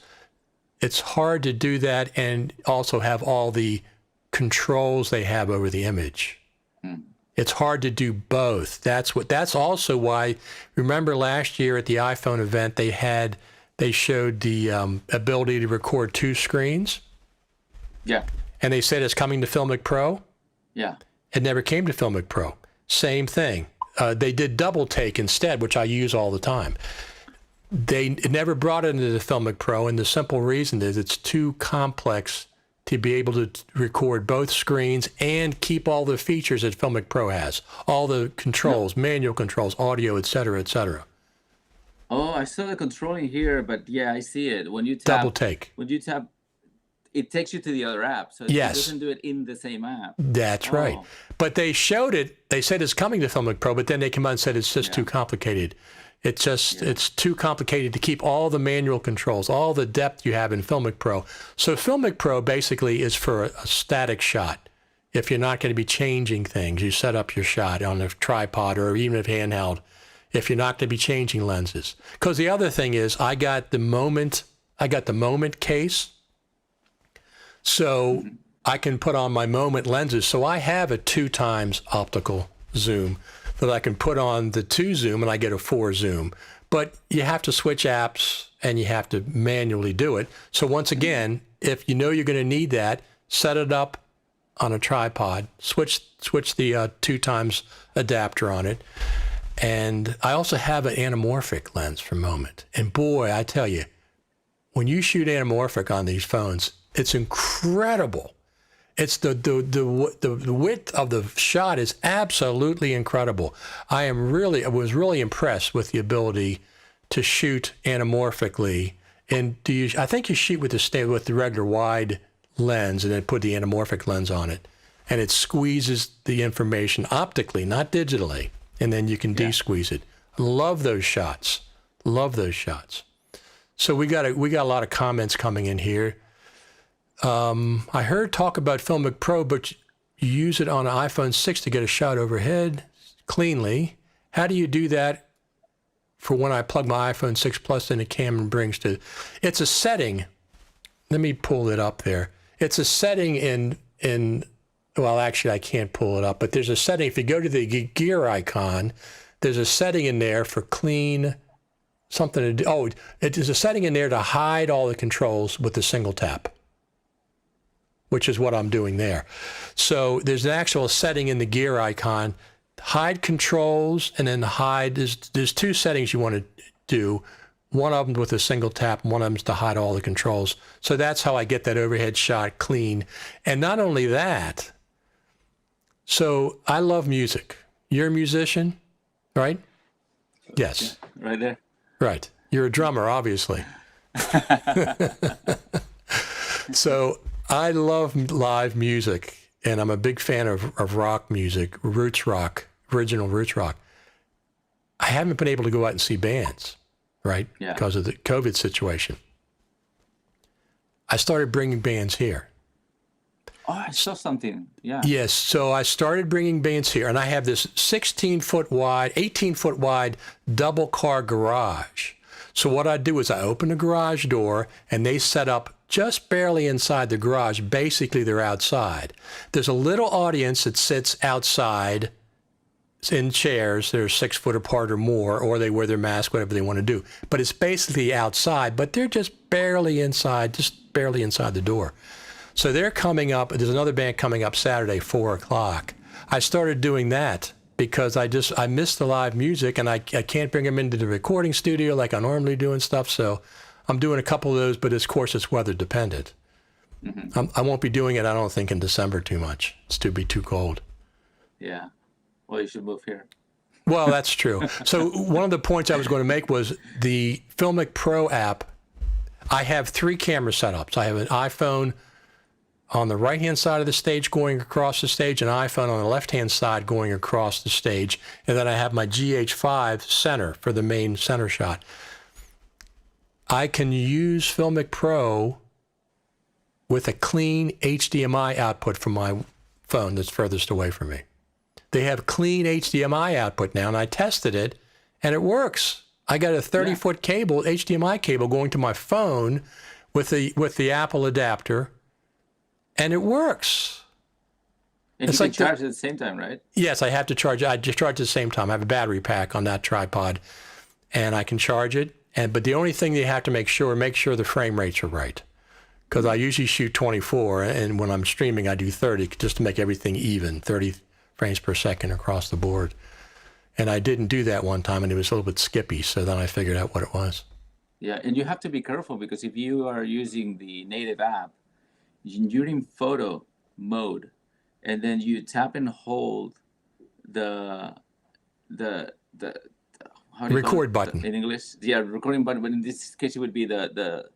it's hard to do that and also have all the controls they have over the image. It's hard to do both. That's also why, remember last year at the iPhone event, they showed the ability to record 2 screens. Yeah. And they said it's coming to Filmic Pro. Yeah. It never came to Filmic Pro. Same thing. They did double take instead, which I use all the time. They never brought it into the Filmic Pro, and the simple reason is it's too complex to be able to record both screens and keep all the features that Filmic Pro has, all the controls, manual controls, audio, et cetera, et cetera. Oh, I saw the controlling here, but yeah, I see it. When you tap, double take. When you tap, it takes you to the other app, so it doesn't do it in the same app. That's right. But they showed it. They said it's coming to Filmic Pro, but then they came out and said it's just too complicated. It's too complicated to keep all the manual controls, all the depth you have in Filmic Pro. So Filmic Pro basically is for a static shot. If you're not going to be changing things, you set up your shot on a tripod or even if handheld, if you're not going to be changing lenses. Because the other thing is I got the moment case. So I can put on my moment lenses. So I have a 2x optical zoom that I can put on the 2 zoom and I get a 4 zoom. But you have to switch apps and you have to manually do it. So once again, if you know you're going to need that, set it up on a tripod, switch the 2x adapter on it. And I also have an anamorphic lens for moment. And boy, I tell you, when you shoot anamorphic on these phones, it's incredible. It's the width of the shot is absolutely incredible. I was really impressed with the ability to shoot anamorphically. And I think you shoot with the regular wide lens and then put the anamorphic lens on it, and it squeezes the information optically, not digitally, and then you can de-squeeze it. Love those shots. So we got a lot of comments coming in here. I heard talk about Filmic Pro, but you use it on an iPhone 6 to get a shot overhead cleanly. How do you do that for when I plug my iPhone 6 Plus in a camera brings to? It's a setting. Let me pull it up there. It's a setting well, actually, I can't pull it up, but there's a setting. If you go to the gear icon, there's a setting in there for clean something to do. Oh, there's a setting in there to hide all the controls with a single tap, which is what I'm doing there. So there's an actual setting in the gear icon, hide controls, and then hide, there's 2 settings you want to do. One of them with a single tap, one of them is to hide all the controls. So that's how I get that overhead shot clean. And not only that, so I love music. You're a musician, right? Yes. Yeah, right there. Right. You're a drummer, obviously. So I love live music, and I'm a big fan of rock music, roots rock, original roots rock. I haven't been able to go out and see bands, right? Yeah. Because of the COVID situation. I started bringing bands here. Oh, I saw something. Yeah. Yes. So I started bringing bands here, and I have this 16-foot wide, 18-foot wide double car garage. So what I do is I open the garage door, and they set up just barely inside the garage. Basically, they're outside. There's a little audience that sits outside in chairs. They're 6 foot apart or more, or they wear their mask, whatever they want to do. But it's basically outside, but they're just barely inside the door. So they're coming up. There's another band coming up Saturday, 4 o'clock. I started doing that because I miss the live music, and I can't bring them into the recording studio like I normally do and stuff. So I'm doing a couple of those, but of course it's weather dependent. I won't be doing it, I don't think, in December too much. It's to be too cold. Yeah. Well, you should move here. Well, that's true. So one of the points I was going to make was the Filmic Pro app. I have 3 camera setups. I have an iPhone on the right-hand side of the stage going across the stage, an iPhone on the left-hand side going across the stage, and then I have my GH5 center for the main center shot. I can use Filmic Pro with a clean HDMI output from my phone that's furthest away from me. They have clean HDMI output now, and I tested it, and it works. I got a 30-foot cable, HDMI cable, going to my phone with the Apple adapter, and it works. And it's you can like charge at the same time, right? Yes, I have to charge. I just charge at the same time. I have a battery pack on that tripod, and I can charge it. But the only thing you have to make sure the frame rates are right, because I usually shoot 24, and when I'm streaming, I do 30 just to make everything even, 30 frames per second across the board. And I didn't do that one time, and it was a little bit skippy. So then I figured out what it was. Yeah, and you have to be careful, because if you are using the native app, you're in photo mode, and then you tap and hold the how do you call Record it? button. In English? Yeah, recording button, but in this case it would be the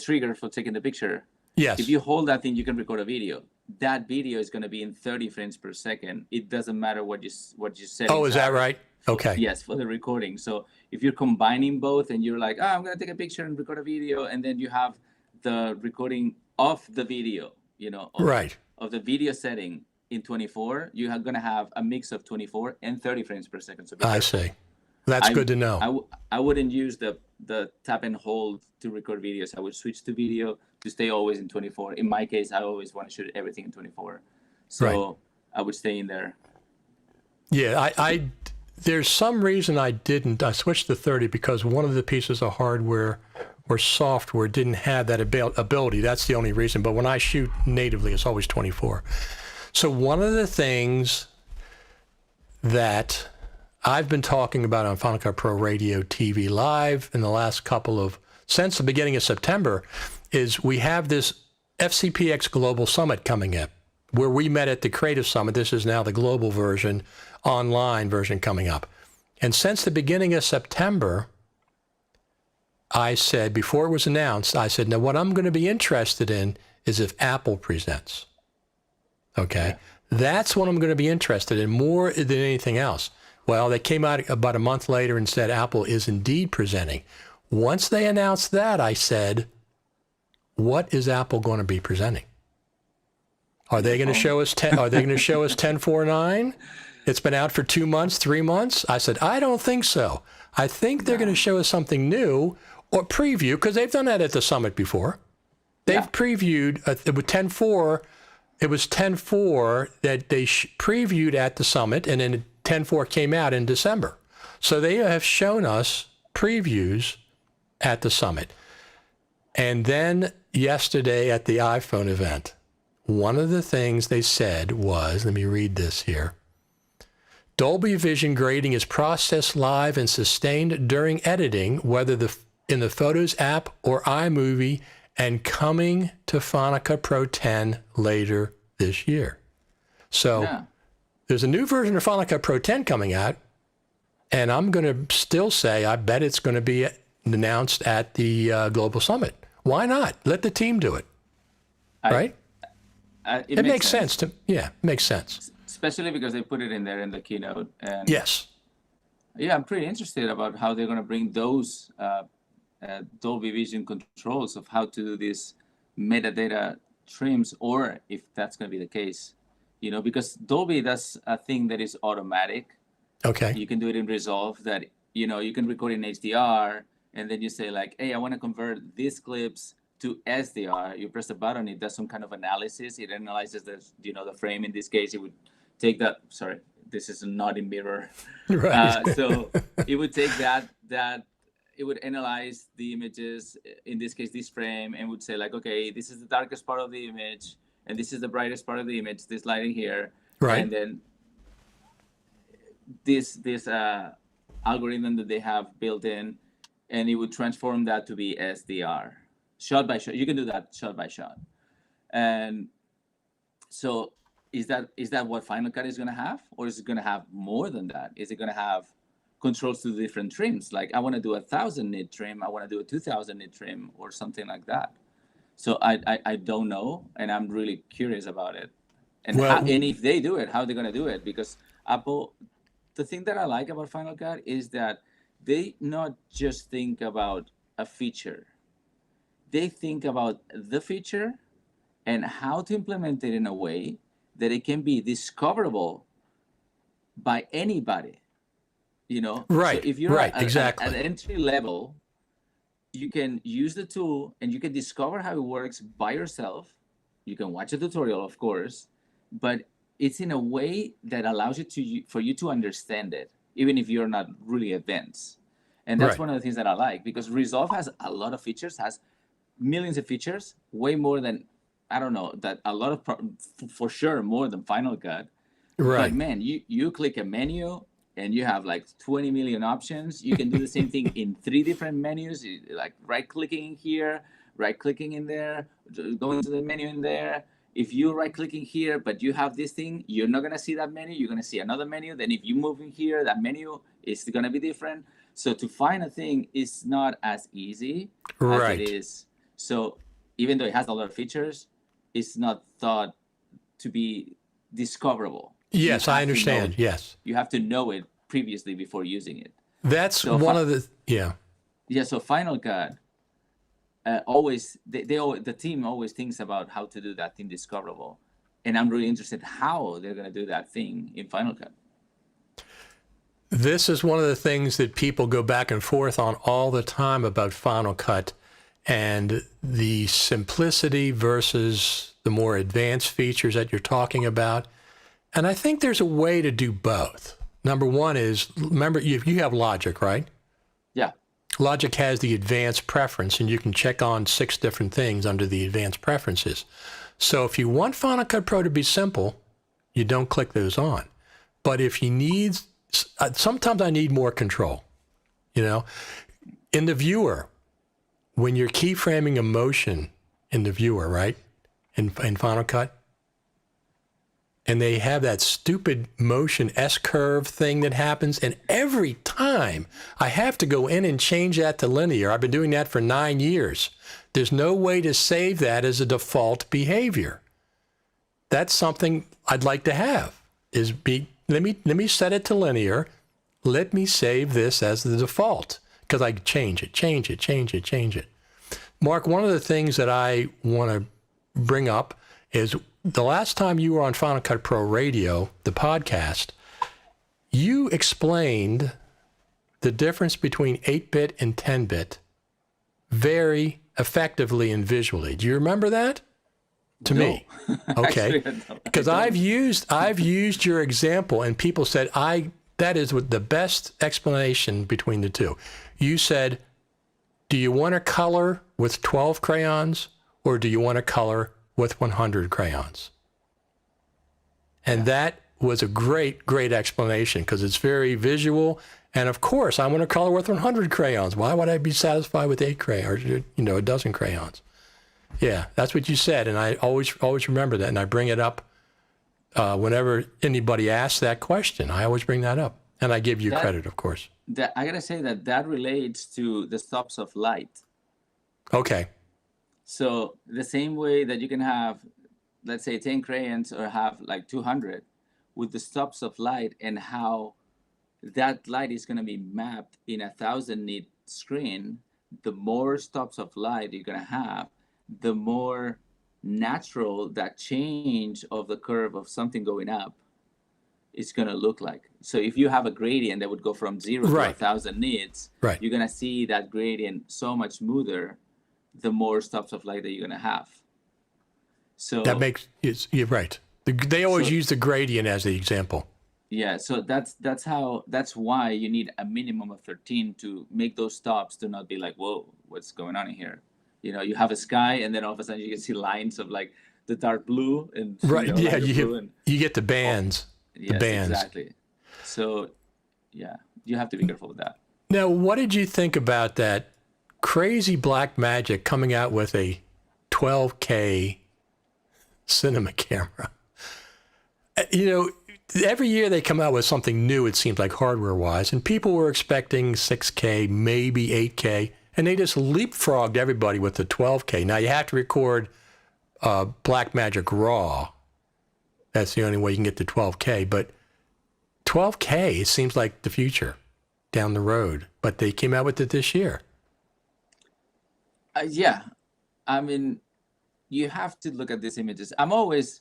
trigger for taking the picture. Yes. If you hold that thing, you can record a video. That video is going to be in 30 frames per second. It doesn't matter what you set. Oh, is that right? Okay. Yes, for the recording. So if you're combining both and you're like, I'm going to take a picture and record a video, and then you have the recording of the video, of the video setting in 24, you're going to have a mix of 24 and 30 frames per second. So I see. That's good to know. I wouldn't use the tap and hold to record videos. I would switch to video to stay always in 24. In my case, I always want to shoot everything in 24. So right. I would stay in there. Yeah, I there's some reason I didn't. I switched to 30 because one of the pieces of hardware or software didn't have that ability. That's the only reason. But when I shoot natively, it's always 24. So one of the things that I've been talking about on Final Cut Pro Radio TV Live in the last since the beginning of September is we have this FCPX Global Summit coming up, where we met at the Creative Summit. This is now the global version, online version coming up. And since the beginning of September, I said, before it was announced, I said, now what I'm going to be interested in is if Apple presents. Okay? Yeah. That's what I'm going to be interested in more than anything else. Well, they came out about a month later and said Apple is indeed presenting. Once they announced that, I said, what is Apple going to be presenting? Are they going to show us 1049? It's been out for 2 months, 3 months. I said, I don't think so. I think they're going to show us something new or preview, because they've done that at the summit before. They've previewed with 10.4. It was 10.4 that they previewed at the summit, and then 10.4 came out in December. So they have shown us previews at the summit. And then yesterday at the iPhone event, one of the things they said was, let me read this here. Dolby Vision grading is processed live and sustained during editing, whether in the Photos app or iMovie, and coming to Final Cut Pro 10 later this year. So there's a new version of Final Cut Pro 10 coming out, and I'm going to still say I bet it's going to be announced at the Global Summit. Why not? Let the team do it. Right? It makes sense. It makes sense. Especially because they put it in there in the keynote. And yes. Yeah, I'm pretty interested about how they're going to bring those Dolby Vision controls of how to do these metadata trims, or if that's going to be the case, because Dolby does a thing that is automatic. Okay. You can do it in Resolve that, you can record in HDR, and then you say like, hey, I want to convert these clips to SDR. You press the button, it does some kind of analysis. It analyzes the frame. In this case, it would take that. Sorry, this is not in mirror. Right. So it would take that. It would analyze the images, in this case, this frame, and would say like, okay, this is the darkest part of the image, and this is the brightest part of the image, this lighting here. Right. And then this algorithm that they have built in, and it would transform that to be SDR, shot by shot. You can do that shot by shot. And so is that what Final Cut is going to have, or is it going to have more than that? Is it going to have controls to the different trims? Like I want to do 1,000 nit trim, I want to do a 2,000 nit trim, or something like that. So I don't know, and I'm really curious about it. And and if they do it, how they're going to do it? Because Apple, the thing that I like about Final Cut is that they not just think about a feature. They think about the feature and how to implement it in a way that it can be discoverable by anybody. You know, right? So if you're exactly at entry level, you can use the tool and you can discover how it works by yourself. You can watch a tutorial, of course, but it's in a way that allows you for you to understand it, even if you're not really advanced. And that's one of the things that I like, because Resolve has a lot of features, has millions of features, way more than, I don't know, that a lot of, for sure, more than Final Cut. Right. But man, you click a menu and you have like 20 million options. You can do the same thing in 3 different menus, like right-clicking here, right-clicking in there, going to the menu in there. If you're right-clicking here, but you have this thing, you're not going to see that menu. You're going to see another menu. Then if you move in here, that menu is going to be different. So to find a thing is not as easy as it is. So even though it has a lot of features, it's not thought to be discoverable. Yes, I understand. Yes. You have to know it previously before using it. That's so one of the, Yeah, so Final Cut, always, the team always thinks about how to do that thing discoverable. And I'm really interested how they're going to do that thing in Final Cut. This is one of the things that people go back and forth on all the time about Final Cut and the simplicity versus the more advanced features that you're talking about. And I think there's a way to do both. Number one is, remember, you have Logic, right? Yeah. Logic has the advanced preference, and you can check on 6 different things under the advanced preferences. So if you want Final Cut Pro to be simple, you don't click those on. But if you need, sometimes I need more control, you know? In the viewer, when you're keyframing a motion in the viewer, right, in Final Cut, and they have that stupid motion S-curve thing that happens, and every time I have to go in and change that to linear. I've been doing that for 9 years. There's no way to save that as a default behavior. That's something I'd like to have, is let me set it to linear. Let me save this as the default, because I change it. Marc, one of the things that I want to bring up is the last time you were on Final Cut Pro Radio, the podcast, you explained the difference between 8-bit and 10-bit very effectively and visually. Do you remember that? To me. Okay. Because I've used your example, and people said that is the best explanation between the two. You said, do you want to color with 12 crayons, or do you want to color with 100 crayons? And that was a great explanation, because it's very visual. And of course, I want to color with 100 crayons. Why would I be satisfied with 8 crayons, or a dozen crayons? Yeah, that's what you said. And I always remember that. And I bring it up whenever anybody asks that question. I always bring that up. And I give you credit, of course. I got to say that relates to the stops of light. Okay. So the same way that you can have, let's say, 10 crayons or have like 200, with the stops of light and how that light is going to be mapped in 1,000 nit screen, the more stops of light you're going to have, the more natural that change of the curve of something going up is going to look like. So if you have a gradient that would go from 0 to 1,000 nits, you're going to see that gradient so much smoother the more stops of light that you're going to have. So that makes, you're right. They always use the gradient as the example. Yeah, so that's why you need a minimum of 13 to make those stops to not be like, whoa, what's going on in here? You have a sky, and then all of a sudden you can see lines of like the dark blue and you get the bands. Yes, the bands. Exactly. So yeah, you have to be careful with that. Now, what did you think about that crazy Black Magic coming out with a 12K cinema camera. You know, every year they come out with something new, it seems like hardware-wise, and people were expecting 6K, maybe 8K, and they just leapfrogged everybody with the 12K. Now, you have to record Blackmagic RAW. That's the only way you can get to 12K, but 12K, it seems like the future down the road, but they came out with it this year. Yeah. I mean, you have to look at these images. I'm always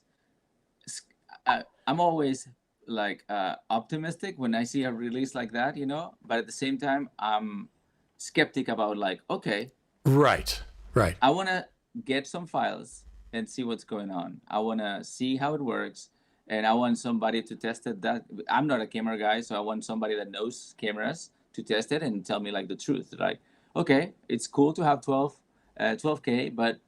like optimistic when I see a release like that, you know, but at the same time, I'm skeptic about like, okay, right. I want to get some files and see what's going on. I want to see how it works, and I want somebody to test it. That I'm not a camera guy, so I want somebody that knows cameras to test it and tell me like the truth. Like, okay, it's cool to have 12K, but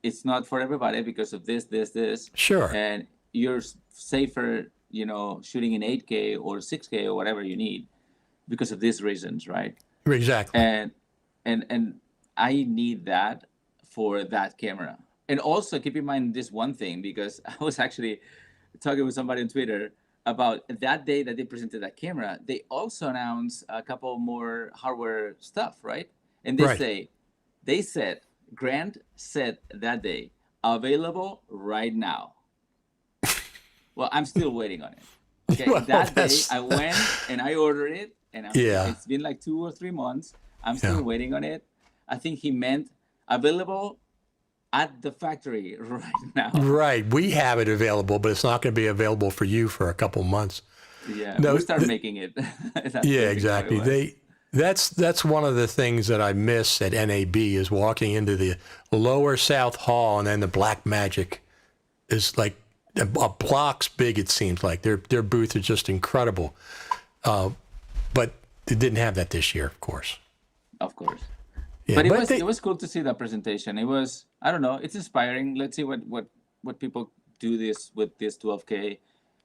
it's not for everybody because of this. Sure. And you're safer, you know, shooting in 8K or 6K or whatever you need because of these reasons, right? Exactly. And I need that for that camera. And also keep in mind this one thing, because I was actually talking with somebody on Twitter about that day that they presented that camera. They also announced a couple more hardware stuff, right? And they said, Grant said that day, available right now. Well, I'm still waiting on it. Okay, well, that day I went and I ordered it, and it's been like 2 or 3 months. I'm still waiting on it. I think he meant available at the factory right now. Right. We have it available, but it's not going to be available for you for a couple months. Yeah, we'll start making it. Yeah, exactly. That's one of the things that I miss at NAB is walking into the lower South Hall, and then the Blackmagic is like a block's big, it seems like. Their booth is just incredible. But they didn't have that this year, of course. Of course. Yeah, but it was cool to see that presentation. It was, I don't know, it's inspiring. Let's see what people do with this 12K.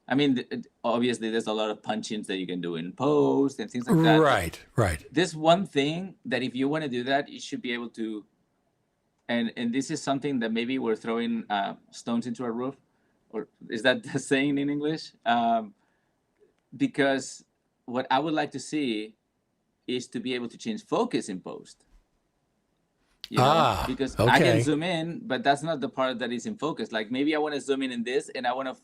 I mean, obviously there's a lot of punch-ins that you can do in post and things like that. Right. There's one thing that if you want to do that, you should be able to, and this is something that maybe we're throwing stones into a roof, or is that the saying in English? Because what I would like to see is to be able to change focus in post. You know? Because I can zoom in, but that's not the part that is in focus. Like maybe I want to zoom in this, and I want to,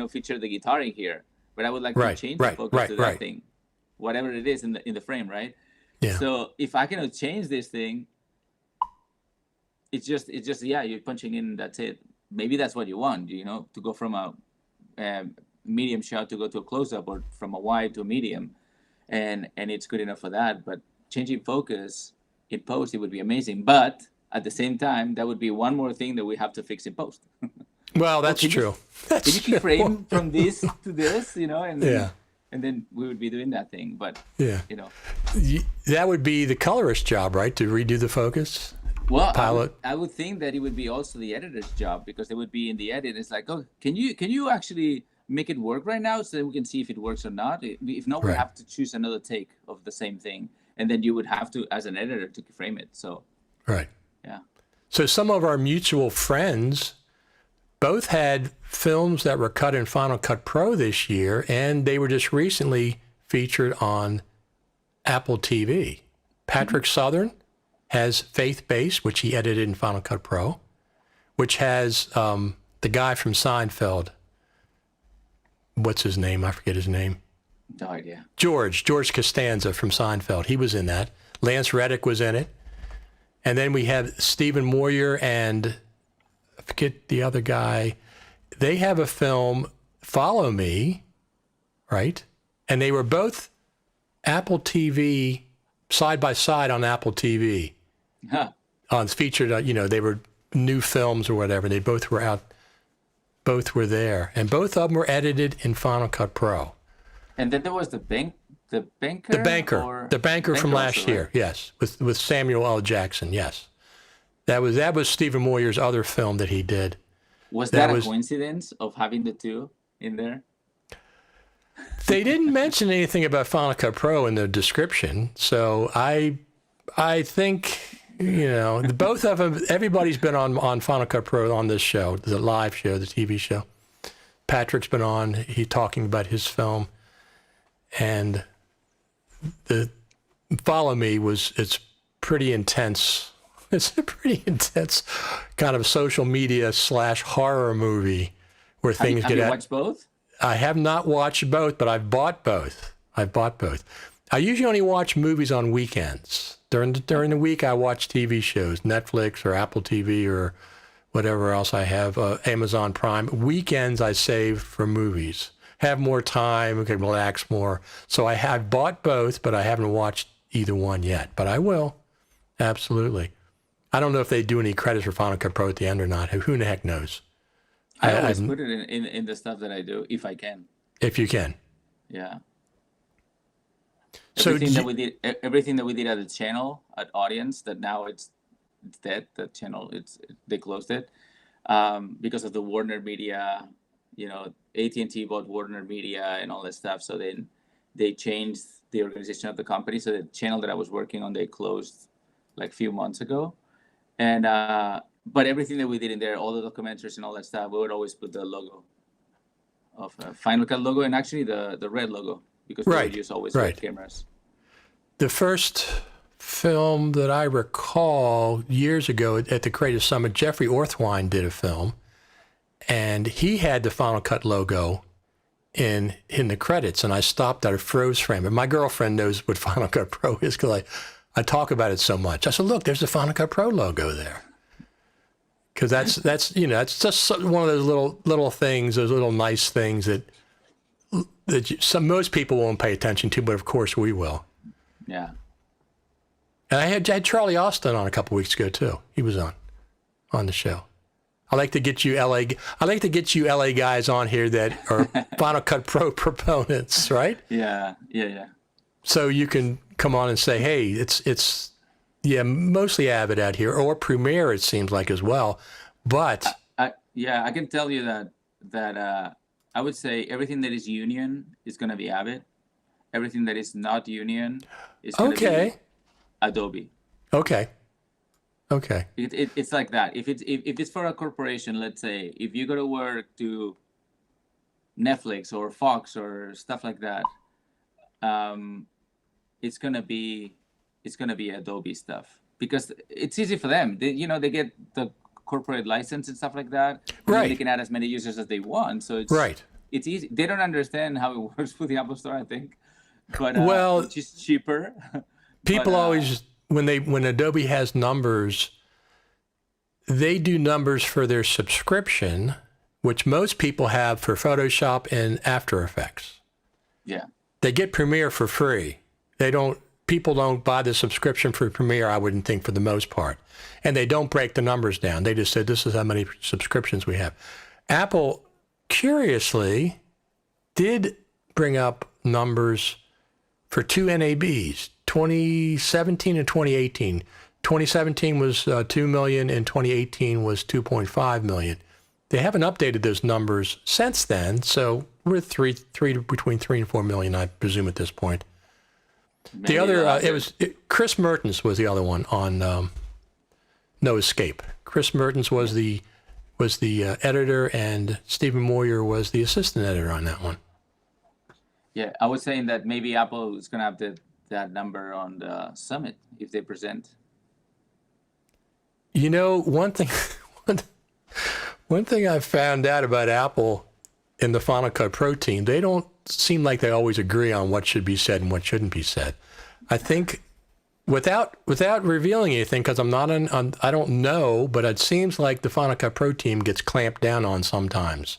feature the guitar in here, but I would like to change the focus to that thing, whatever it is in the frame, right? Yeah. So if I cannot change this thing, it's just you're punching in. That's it. Maybe that's what you want, to go from a medium shot to go to a close up, or from a wide to a medium, and it's good enough for that. But changing focus in post, it would be amazing. But at the same time, that would be one more thing that we have to fix in post. Well, that's true. Can you keyframe from this to this, and then we would be doing that thing. But that would be the colorist job, right? To redo the focus. Well, I would think that it would be also the editor's job, because they would be in the edit. It's like, oh, can you actually make it work right now, so that we can see if it works or not? If not, we have to choose another take of the same thing. And then you would have to, as an editor, to frame it. So, yeah. So some of our mutual friends both had films that were cut in Final Cut Pro this year, and they were just recently featured on Apple TV. Patrick Southern has Faith Base, which he edited in Final Cut Pro, which has the guy from Seinfeld. What's his name? I forget his name. No idea. George Costanza from Seinfeld. He was in that. Lance Reddick was in it. And then we have Stephen Moyer and I forget the other guy. They have a film, Follow Me, right? And they were both Apple TV, side by side on Apple TV. Huh. On featured, they were new films or whatever. They both were out. Both were there. And both of them were edited in Final Cut Pro. And then there was the banker. The banker from last year, yes, with Samuel L. Jackson, yes. That was Stephen Moyer's other film that he did. Was that a coincidence of having the two in there? They didn't mention anything about Final Cut Pro in the description, so I think both of them, everybody's been on Final Cut Pro on this show, the live show, the TV show. Patrick's been on, he talking about his film. And the Follow Me it's pretty intense. It's a pretty intense kind of social media / horror movie where things have you watched both? I have not watched both, but I've bought both. I usually only watch movies on weekends. During the week, I watch TV shows, Netflix or Apple TV or whatever else I have, Amazon Prime. Weekends I save for movies. Have more time, can relax more. So I have bought both, but I haven't watched either one yet. But I will, absolutely. I don't know if they do any credits for Final Cut Pro at the end or not. Who the heck knows? I always put it in the stuff that I do, if I can. If you can. Yeah. So everything that we did at the channel, at audience, that now it's dead. The channel, they closed it because of the Warner Media. AT&T bought Warner Media and all that stuff. So then they changed the organization of the company. So the channel that I was working on, they closed like a few months ago. And but everything that we did in there, all the documentaries and all that stuff, we would always put the logo of Final Cut logo, and actually the red logo, because we would use always red cameras. The first film that I recall years ago at the Creative Summit, Jeffrey Orthwine did a film, and he had the Final Cut logo in the credits, and I stopped at a freeze frame. And my girlfriend knows what Final Cut Pro is because I talk about it so much. I said, look, there's the Final Cut Pro logo there. Because that's it's just one of those little things, those little nice things that most people won't pay attention to, but of course we will. Yeah. And I had Charlie Austin on a couple weeks ago too. He was on the show. I like to get you LA guys on here that are Final Cut Pro proponents, right? Yeah. So you can come on and say, hey, it's mostly Avid out here, or Premiere, it seems like as well. But I can tell you that I would say everything that is union is going to be Avid. Everything that is not union is going to be Adobe. Okay. It's like that. If it's for a corporation, let's say, if you go to work to Netflix or Fox or stuff like that, it's gonna be Adobe stuff, because it's easy for them. They get the corporate license and stuff like that. Right. They can add as many users as they want. So it's easy. They don't understand how it works with the Apple Store, I think. But it's just cheaper. People always, when Adobe has numbers, they do numbers for their subscription, which most people have for Photoshop and After Effects. Yeah. They get Premiere for free. People don't buy the subscription for Premiere, I wouldn't think, for the most part. And they don't break the numbers down. They just said, this is how many subscriptions we have. Apple, curiously, did bring up numbers for two NABs, 2017 and 2018. 2017 was 2 million and 2018 was 2.5 million. They haven't updated those numbers since then, so we're between 3 and 4 million, I presume, at this point. Maybe the other, Chris Mertens was the other one on No Escape. Chris Mertens was the editor, and Stephen Moyer was the assistant editor on that one. Yeah, I was saying that maybe Apple is going to have that number on the summit if they present. One thing I found out about Apple in the Final Cut Pro team, they don't seem like they always agree on what should be said and what shouldn't be said. I think without revealing anything, because I don't know, but it seems like the Final Cut Pro team gets clamped down on sometimes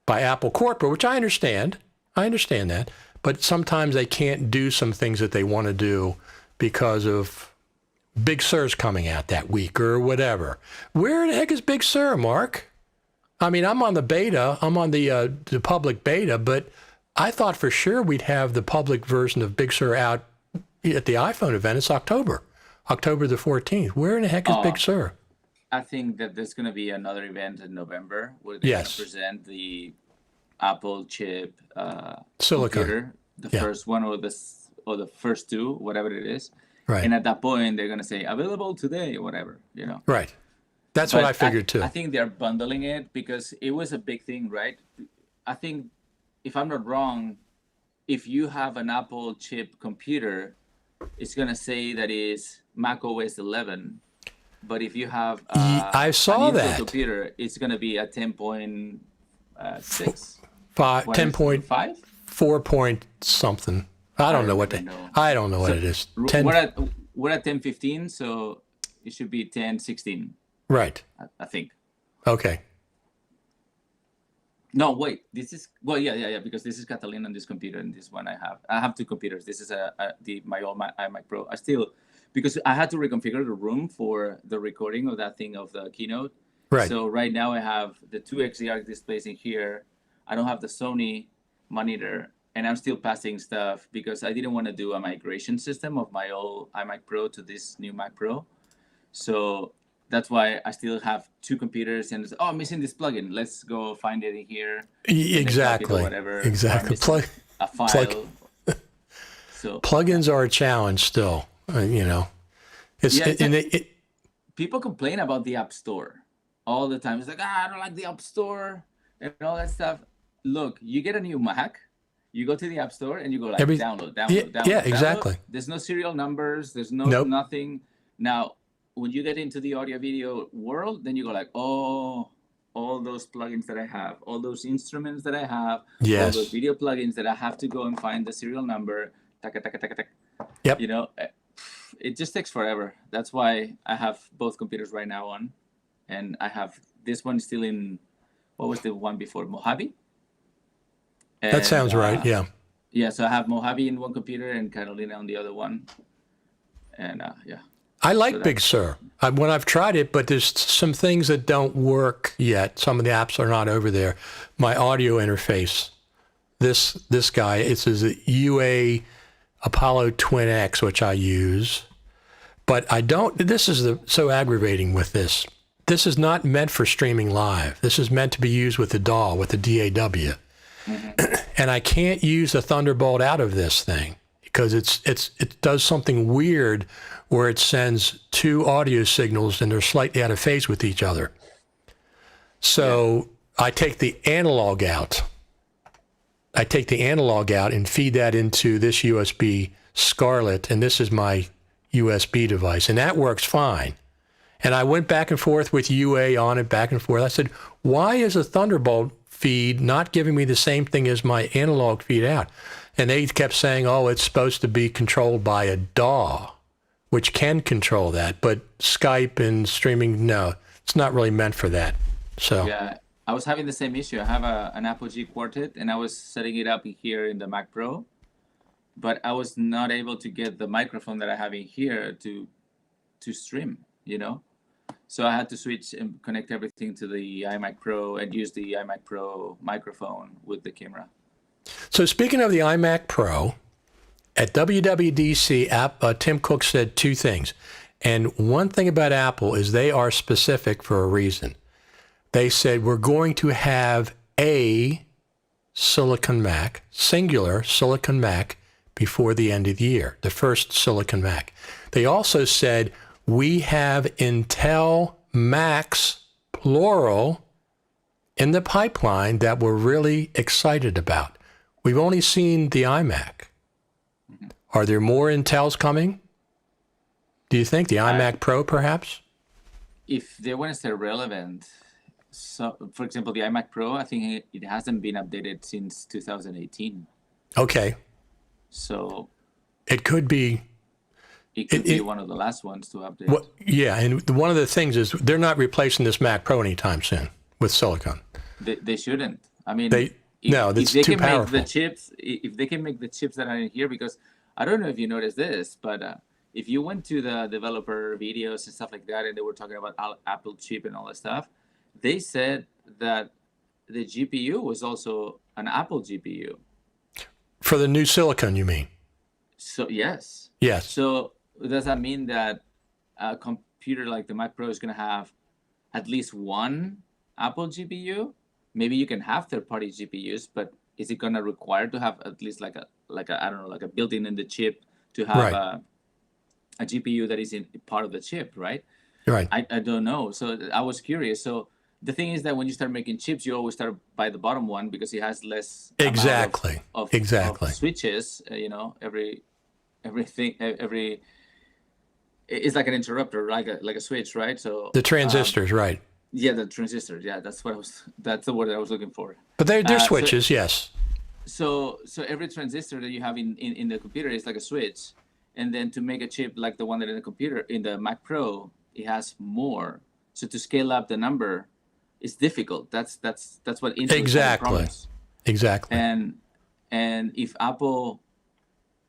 by Apple Corporate, which I understand. I understand that, but sometimes they can't do some things that they want to do because of Big Sur's coming out that week or whatever. Where the heck is Big Sur, Mark? I mean, I'm on the beta. I'm on the public beta, but I thought for sure we'd have the public version of Big Sur out at the iPhone event. It's October the 14th. Where in the heck is Big Sur? I think that there's going to be another event in November where they're going to present the Apple chip silicon computer, the first one or the first two, whatever it is. Right. And at that point, they're gonna say available today or whatever, you know. Right. That's But what I figured too. I think they're bundling it because it was a big thing, right? I think, if I'm not wrong, if you have an Apple chip computer, it's gonna say that is Mac OS 11. But if you have I an saw Intel that. computer, it's gonna be a 10.6. 10.4 point something. I don't know what they. I don't know what it is. 10. We're at 10.15, so it should be 10.16. Right. I think. Okay. No, wait. This is yeah. Because this is Catalina on this computer, and this one I have two computers. This is my old iMac Pro. Because I had to reconfigure the room for the recording of that thing of the keynote. Right. So right now I have the two XDR displays in here. I don't have the Sony monitor, and I'm still passing stuff because I didn't want to do a migration system of my old iMac Pro to this new Mac Pro. So that's why I still have two computers, and it's, I'm missing this plugin. Let's go find it in here. Exactly. Whatever. Exactly. A file. So plugins are a challenge still. You know, people complain about the App Store all the time. It's like, I don't like the App Store and all that stuff. Look, you get a new Mac, you go to the App Store and you go like download. Yeah, exactly. There's no serial numbers. There's nothing. Now, when you get into the audio video world, then you go like, oh, all those plugins that I have, all those instruments that I have, all those video plugins that I have to go and find the serial number. Yep. You know, it just takes forever. That's why I have both computers right now on, and I have this one still in, what was the one before, Mojave? And, that sounds right, yeah. Yeah, so I have Mojave in one computer and Catalina on the other one. And yeah. I like Big Sur when I've tried it, but there's some things that don't work yet. Some of the apps are not over there. My audio interface, this guy, it's a UA Apollo Twin X, which I use, but I don't. This is so aggravating with this. This is not meant for streaming live. This is meant to be used with the DAW, with the DAW. Mm-hmm. And I can't use the Thunderbolt out of this thing because it does something weird where it sends two audio signals and they're slightly out of phase with each other. So I take the analog out. And feed that into this USB Scarlett, and this is my USB device, and that works fine. And I went back and forth with UA on it, back and forth. I said, why is a Thunderbolt feed not giving me the same thing as my analog feed out? And they kept saying, oh, it's supposed to be controlled by a DAW, which can control that, but Skype and streaming, no, it's not really meant for that. So yeah. I was having the same issue. I have an Apple G Quartet, and I was setting it up here in the Mac Pro, but I was not able to get the microphone that I have in here to stream, you know? So I had to switch and connect everything to the iMac Pro and use the iMac Pro microphone with the camera. So speaking of the iMac Pro, at WWDC, Tim Cook said two things. And one thing about Apple is they are specific for a reason. They said, we're going to have a Silicon Mac, singular Silicon Mac, before the end of the year, the first Silicon Mac. They also said, we have Intel Macs, plural, in the pipeline that we're really excited about. We've only seen the iMac. Are there more Intels coming? Do you think the iMac Pro, perhaps? If they want to stay relevant, so for example, the iMac Pro, I think it hasn't been updated since 2018. Okay. So it could be. It could be one of the last ones to update. Well, yeah, and one of the things is they're not replacing this Mac Pro anytime soon with silicon. They shouldn't. I mean, that's too powerful. If they can make the chips that are in here, because I don't know if you noticed this, but if you went to the developer videos and stuff like that, and they were talking about Apple chip and all that stuff, they said that the GPU was also an Apple GPU. For the new silicon, you mean? So yes. Yes. So does that mean that a computer like the Mac Pro is going to have at least one Apple GPU? Maybe you can have third-party GPUs, but is it going to require to have at least like a I don't know, like a built-in in the chip to have a GPU that is in part of the chip, right? Right. I don't know. So I was curious. So the thing is that when you start making chips, you always start by the bottom one because it has less amount Exactly. of Exactly. switches. Every it's like an interrupter, like a switch, right? So The transistors, right. yeah, the transistors. Yeah, that's the word I was looking for. But they're So switches, yes. so every transistor that you have in the computer is like a switch, and then to make a chip like the one that in the computer in the Mac Pro, it has more. So to scale up the number is difficult. That's what Intel is having problems. Exactly. And if Apple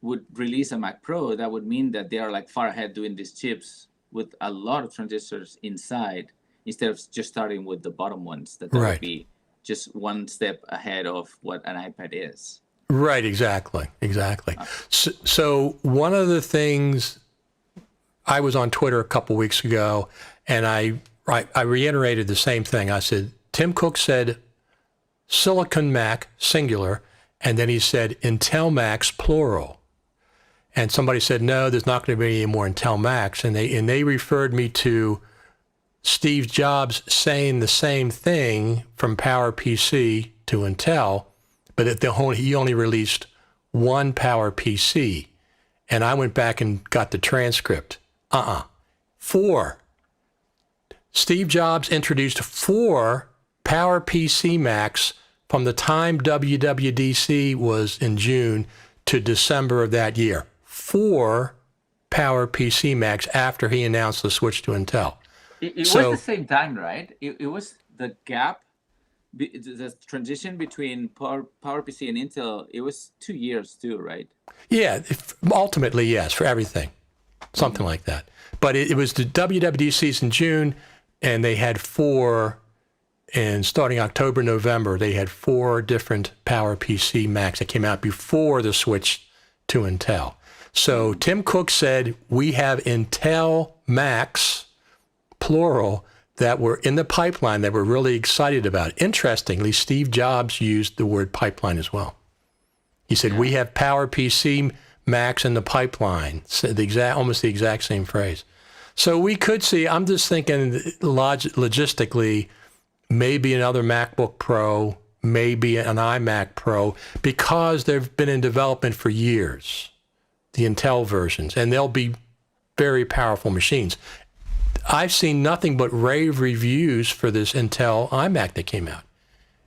would release a Mac Pro, that would mean that they are like far ahead doing these chips with a lot of transistors inside instead of just starting with the bottom ones. That Right. would be just one step ahead of what an iPad is. Right, exactly. So one of the things, I was on Twitter a couple weeks ago, and I reiterated the same thing. I said, Tim Cook said Silicon Mac, singular, and then he said Intel Macs, plural. And somebody said, no, there's not going to be any more Intel Macs. And they referred me to Steve Jobs saying the same thing from PowerPC to Intel, but he only released one PowerPC. And I went back and got the transcript. 4. Steve Jobs introduced 4 PowerPC Macs from the time WWDC was in June to December of that year. 4 PowerPC Macs after he announced the switch to Intel. It was the same time, right? It was the gap, the transition between PowerPC and Intel. It was 2 years too, right? Yeah, ultimately, yes, for everything. Something like that. But it was the WWDCs in June, and they had 4, and starting October, November, they had 4 different PowerPC Macs that came out before the switch to Intel. So Tim Cook said, we have Intel Macs, plural, that were in the pipeline that we're really excited about. Interestingly, Steve Jobs used the word pipeline as well. He said, we have PowerPC Macs in the pipeline. So almost the exact same phrase. So we could see, I'm just thinking logistically, maybe another MacBook Pro, maybe an iMac Pro, because they've been in development for years, the Intel versions, and they'll be very powerful machines. I've seen nothing but rave reviews for this Intel iMac that came out.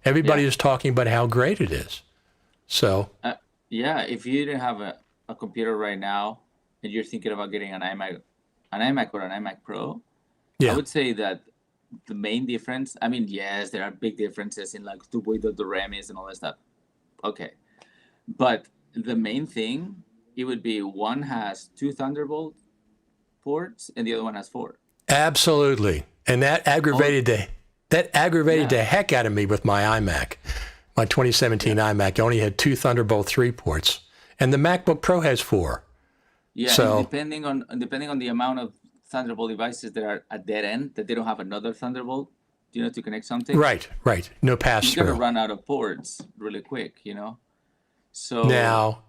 Everybody is talking about how great it is. So if you didn't have a computer right now and you're thinking about getting an iMac or an iMac Pro, I would say that the main difference, I mean, yes, there are big differences in like the RAM is and all that stuff. Okay. But the main thing, it would be one has 2 Thunderbolt ports and the other one has 4. Absolutely. And that aggravated the heck out of me with my iMac. My 2017 iMac only had 2 Thunderbolt 3 ports, and the MacBook Pro has 4. Yeah, so depending on the amount of Thunderbolt devices that are at dead end, that they don't have another Thunderbolt, to connect something. Right. No pass through. You're gonna run out of ports really quick, So now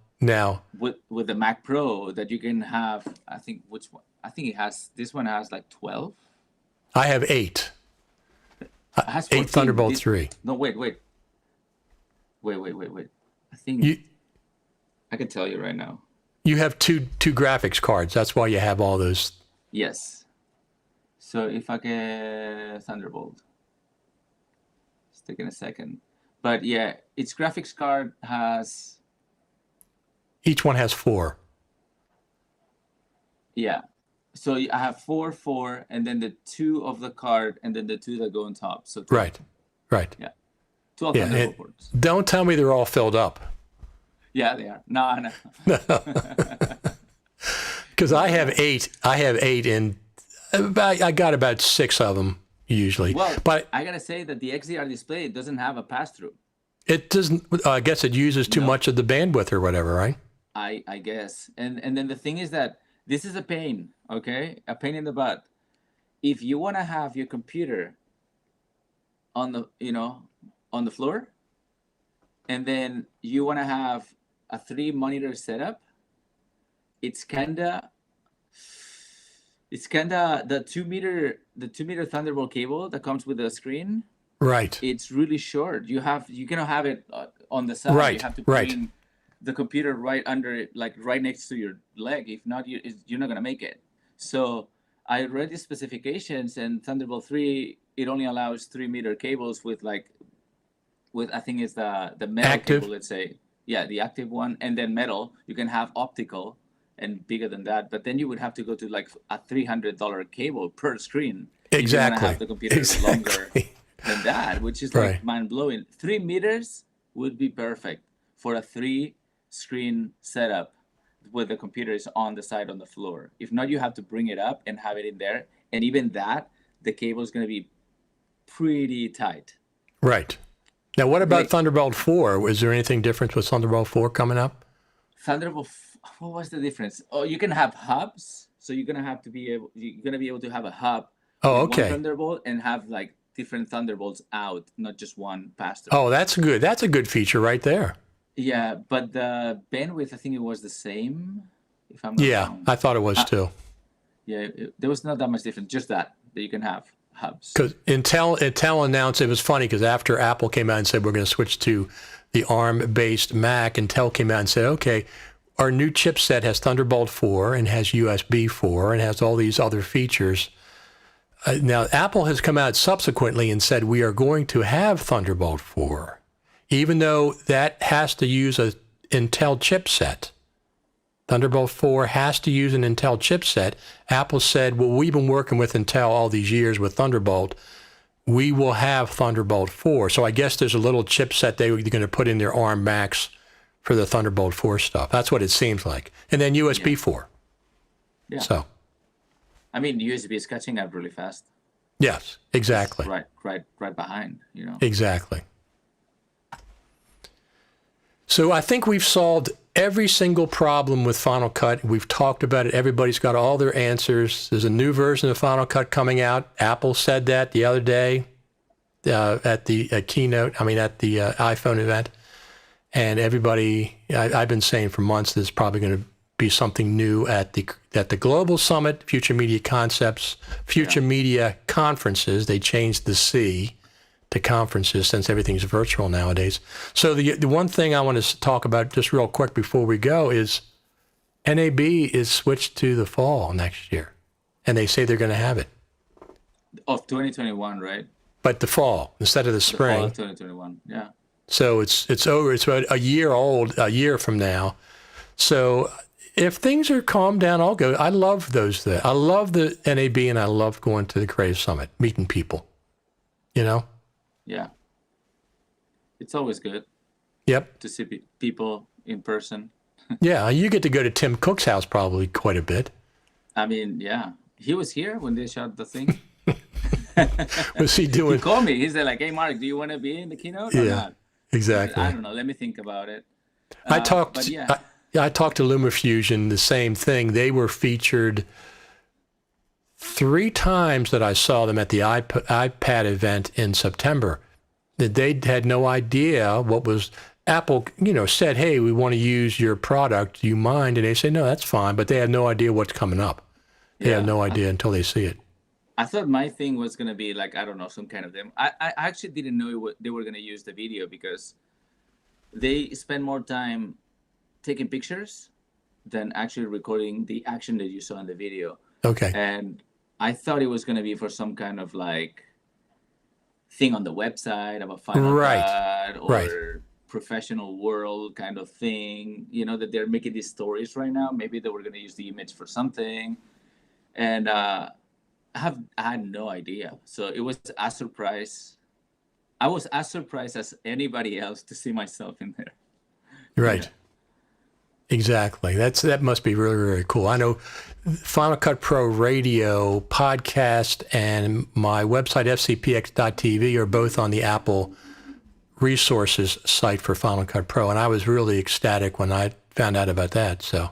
with the Mac Pro, that you can have, I think this one has like 12. I have 8. It has 14. 8 Thunderbolt 3. No, wait. I think I can tell you right now. You have two graphics cards. That's why you have all those. Yes. So if I get Thunderbolt, it's taking a second. But yeah, its graphics card has. Each one has 4. Yeah. So I have 4, and then the 2 of the card, and then the 2 that go on top. So 12. Right. Yeah. 12 Thunderbolt ports. Don't tell me they're all filled up. Yeah, they are. No. Because I have 8. I have 8, and I got about 6 of them usually. Well, but I gotta say that the XDR display doesn't have a pass-through. It doesn't. I guess it uses too much of the bandwidth or whatever, right? I guess. And then the thing is that this is a pain. Okay, a pain in the butt. If you want to have your computer on the floor, and then you want to have a 3-monitor setup, it's kinda It's kind of the 2 meter Thunderbolt cable that comes with the screen. Right. It's really short. You cannot have it on the side. Right. You have to Right. bring the computer right under it, like right next to your leg. If not, you're not gonna make it. So I read the specifications, and Thunderbolt 3, it only allows 3 meter cables with I think it's the metal Active. cable. Let's say, yeah, the active one, and then metal. You can have optical and bigger than that, but then you would have to go to like a $300 cable per screen. If you want to Exactly. have the computer longer than that, which is like Right. mind blowing. 3 meters would be perfect for a 3-screen setup where the computer is on the side on the floor. If not, you have to bring it up and have it in there. And even that, the cable is going to be pretty tight. Right. Now, what about Like- Thunderbolt 4? Is there anything different with Thunderbolt 4 coming up? Thunderbolt, what was the difference? Oh, you can have hubs. So you're going to be able to have a hub. Oh, in okay. One Thunderbolt and have like different Thunderbolts out, not just one pass through. Oh, that's good. That's a good feature right there. Yeah, but the bandwidth, I think it was the same. If I'm not Yeah, wrong. I thought it was too. Yeah, there was not that much difference. Just that you can have hubs. Because Intel announced, it was funny because after Apple came out and said we're going to switch to the ARM-based Mac, Intel came out and said, okay, our new chipset has Thunderbolt 4 and has USB 4 and has all these other features. Now, Apple has come out subsequently and said we are going to have Thunderbolt 4, even though that has to use an Intel chipset. Thunderbolt 4 has to use an Intel chipset. Apple said, well, we've been working with Intel all these years with Thunderbolt. We will have Thunderbolt 4. So I guess there's a little chipset they're going to put in their ARM Macs for the Thunderbolt 4 stuff. That's what it seems like. And then USB 4. Yeah. So, I mean, USB is catching up really fast. yes, exactly. Right behind. Exactly. So I think we've solved every single problem with Final Cut. We've talked about it. Everybody's got all their answers. There's a new version of Final Cut coming out. Apple said that the other day at the keynote, at the iPhone event. And everybody, I've been saying for months, there's probably going to be something new at the Global Summit, Future Media Concepts, Future Media Conferences. They changed the C to conferences since everything's virtual nowadays. So the one thing I want to talk about just real quick before we go is NAB is switched to the fall next year, and they say they're going to have it. Of 2021, right? But the fall instead of the The fall spring. of 2021. Yeah. So it's over. It's about a year old, a year from now. So if things are calmed down, I'll go. I love those. I love the NAB, and I love going to the Creative Summit, meeting people. Yeah. It's always good Yep. to see people in person. Yeah, you get to go to Tim Cook's house probably quite a bit. I mean, yeah. He was here when they shot the thing. What's he He doing? called me. He said, like, hey, Marc, do you want to be in the keynote or Yeah, not? exactly. I don't know. Let me think about it. I talked. But yeah. I talked to LumaFusion. The same thing. They were featured 3 times that I saw them at the iPad event in September. That they had no idea what was Apple. Said, "Hey, we want to use your product. Do you mind?" And they say, "No, that's fine." But they have no idea what's coming up. They have no idea until they see it. I thought my thing was going to be like, I don't know, some kind of them. I actually didn't know they were going to use the video because they spend more time taking pictures than actually recording the action that you saw in the video. Okay. And I thought it was going to be for some kind of like thing on the website about Final Cut or professional world kind of thing, that they're making these stories right now. Maybe they were going to use the image for something. And I had no idea. So it was a surprise. I was as surprised as anybody else to see myself in there. Right. Yeah. Exactly. That must be really, really cool. I know Final Cut Pro Radio podcast and my website, fcpx.tv, are both on the Apple resources site for Final Cut Pro. And I was really ecstatic when I found out about that. So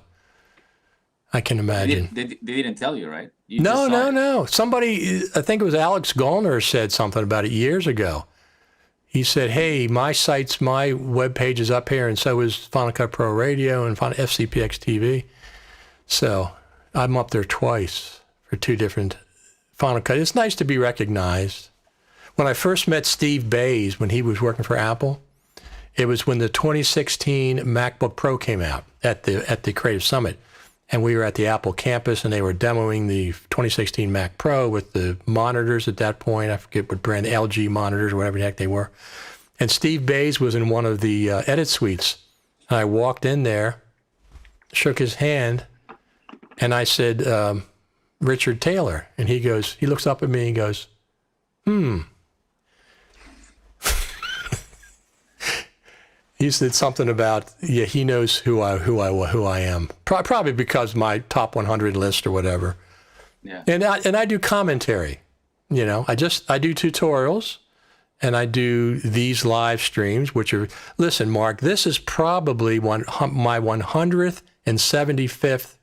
I can imagine. They didn't tell you, right? You just saw it. No. Somebody, I think it was Alex Gollner, said something about it years ago. He said, hey, my webpage is up here, and so is Final Cut Pro Radio and FCPX TV. So I'm up there twice for 2 different Final Cut. It's nice to be recognized. When I first met Steve Bays when he was working for Apple, it was when the 2016 MacBook Pro came out at the Creative Summit. And we were at the Apple campus, and they were demoing the 2016 Mac Pro with the monitors at that point. I forget what brand, LG monitors or whatever the heck they were. And Steve Bays was in one of the edit suites. And I walked in there, shook his hand, and I said, Richard Taylor. And he looks up at me and goes, He said something about, he knows who I am. Probably because my top 100 list or whatever. Yeah. And I do commentary. I do tutorials, and I do these live streams, which are, listen, Marc, this is probably my 175th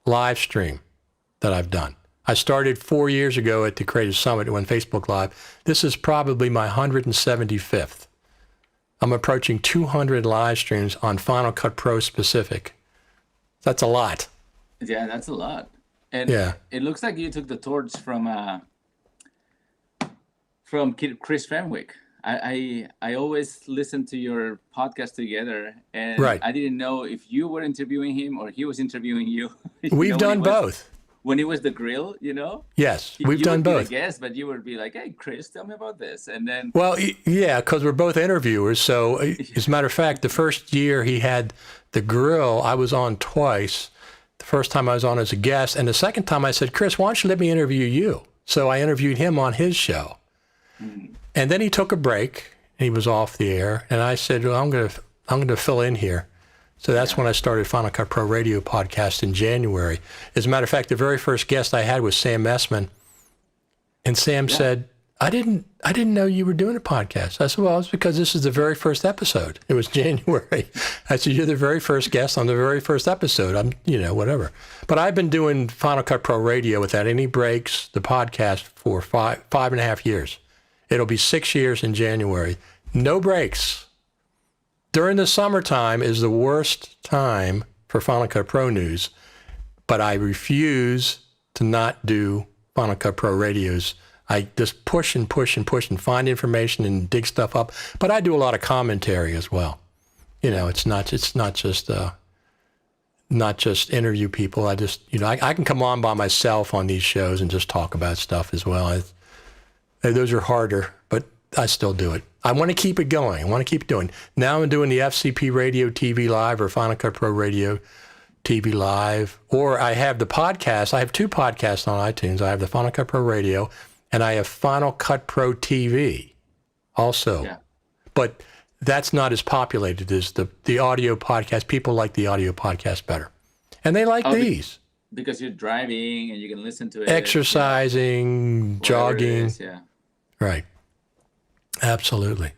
live stream that I've done. I started 4 years ago at the Creative Summit when Facebook Live. This is probably my 175th. I'm approaching 200 live streams on Final Cut Pro specific. That's a lot. Yeah, that's a lot. And it looks like you took the torch from Chris Fenwick. I always listen to your podcast together, and right. I didn't know if you were interviewing him or he was interviewing you. We've done both. When it was the grill, Yes, we've done both. You would be a guest, but you would be like, "Hey, Chris, tell me about this," and then. Well, yeah, because we're both interviewers. So, as a matter of fact, the first year he had the grill, I was on twice. The first time I was on as a guest, and the second time I said, "Chris, why don't you let me interview you?" So I interviewed him on his show, and then he took a break. He was off the air, and I said, "Well, I'm going to fill in here." So that's when I started Final Cut Pro Radio podcast in January. As a matter of fact, the very first guest I had was Sam Messman. And Sam said, I didn't know you were doing a podcast. I said, well, it's because this is the very first episode. It was January. I said, you're the very first guest on the very first episode. I'm, whatever. But I've been doing Final Cut Pro Radio without any breaks, the podcast, for 5.5 years. It'll be 6 years in January. No breaks. During the summertime is the worst time for Final Cut Pro news, but I refuse to not do Final Cut Pro radios. I just push and find information and dig stuff up. But I do a lot of commentary as well. It's not just interview people. I just I can come on by myself on these shows and just talk about stuff as well. Those are harder, but I still do it. I want to keep it going. I want to keep doing. Now I'm doing the FCPRadio TV Live or Final Cut Pro Radio TV Live, or I have the podcast. I have 2 podcasts on iTunes. I have the Final Cut Pro Radio, and I have Final Cut Pro TV also. Yeah. But that's not as populated as the audio podcast. People like the audio podcast better. And they like these. Because you're driving and you can listen to it. Jogging. Yeah. Right. Absolutely.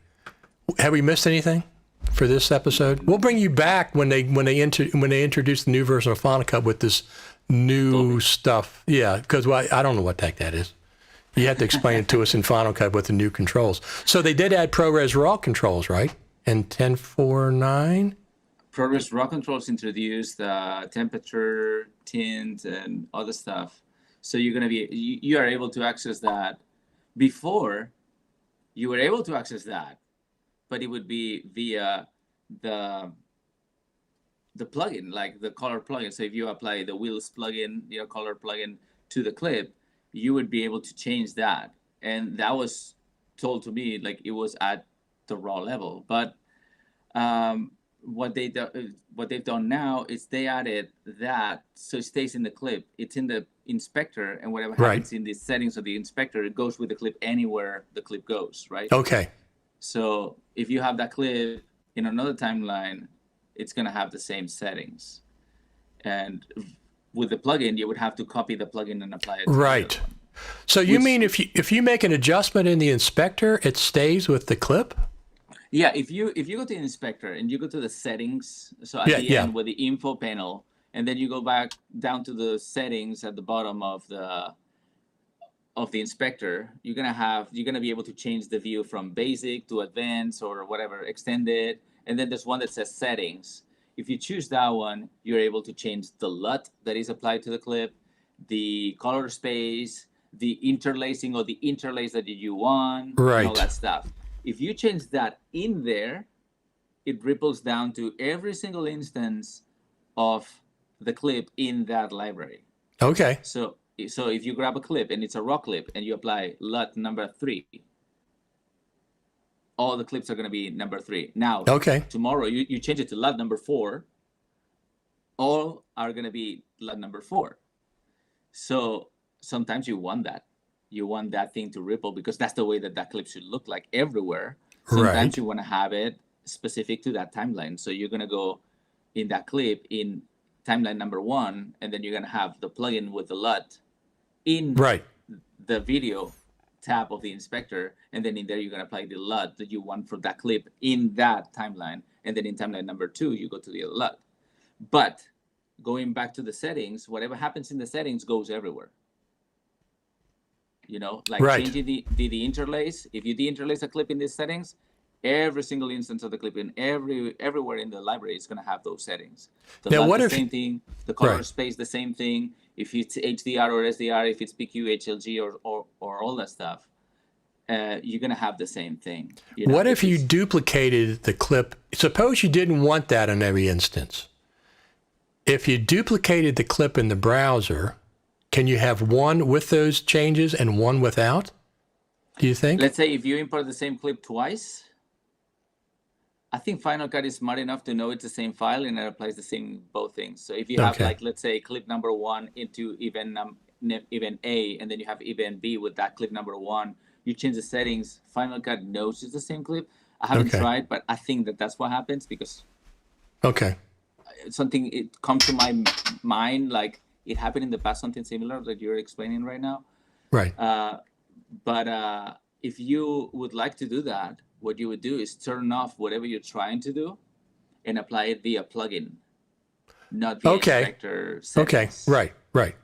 Have we missed anything for this episode? We'll bring you back when they introduce the new version of Final Cut with this new Dolby stuff. Yeah, because I don't know what the heck that is. You have to explain it to us in Final Cut with the new controls. So they did add Prores Raw Controls, right? And 10.4.9? Prores Raw Controls introduced temperature, tint, and other stuff. So you are able to access that. Before, you were able to access that, but it would be via the plugin, like the color plugin. So if you apply the Wheels plugin, color plugin to the clip, you would be able to change that. And that was told to me like it was at the raw level. But what they've done now is they added that so it stays in the clip. It's in the inspector, and whatever happens in the settings of the inspector, it goes with the clip anywhere the clip goes, right? Okay. So if you have that clip in another timeline, it's going to have the same settings. And with the plugin, you would have to copy the plugin and apply it to right. So you mean if you make an adjustment in the inspector, it stays with the clip? Yeah, if you go to the inspector and you go to the settings, so at the end with the info panel, and then you go back down to the settings at the bottom of the inspector, you're gonna be able to change the view from basic to advanced or whatever, extended, and then there's one that says settings. If you choose that one, you're able to change the LUT that is applied to the clip, the color space, the interlacing or the interlace that you want, Right. and all that stuff. If you change that in there, it ripples down to every single instance of the clip in that library. Okay. So if you grab a clip and it's a raw clip and you apply LUT number 3, all the clips are going to be number 3. Now, Okay. tomorrow you change it to LUT number 4, all are going to be LUT number 4. So sometimes you want that. You want that thing to ripple because that's the way that clip should look like everywhere. Sometimes Right. you want to have it specific to that timeline. So you're going to go in that clip in timeline number 1, and then you're going to have the plugin with the LUT in Right. the video tab of the inspector, and then in there you're going to apply the LUT that you want for that clip in that timeline, and then in timeline number 2 you go to the LUT. But going back to the settings, whatever happens in the settings goes everywhere. You know, like Right. changing the interlace. If you deinterlace a clip in these settings, every single instance of the clip in everywhere in the library is going to have those settings. The Now, LUT, what the if- same thing. The color Right. space, the same thing. If it's HDR or SDR, if it's PQ, HLG, or all that stuff, you're going to have the same thing. You know, What if you it's- duplicated the clip? Suppose you didn't want that in every instance. If you duplicated the clip in the browser, can you have one with those changes and one without? Do you think? Let's say if you import the same clip twice, I think Final Cut is smart enough to know it's the same file and it applies the same both things. So if you have, Okay. like, let's say clip number 1 into event A, and then you have event B with that clip number 1, you change the settings, Final Cut knows it's the same clip. I haven't Okay. tried, but I think that that's what happens because Okay. something, it comes to my mind, like it happened in the past, something similar that you're explaining right now. Right. But if you would like to do that, what you would do is turn off whatever you're trying to do and apply it via plugin, not via Okay. inspector Okay. settings. Right. Right.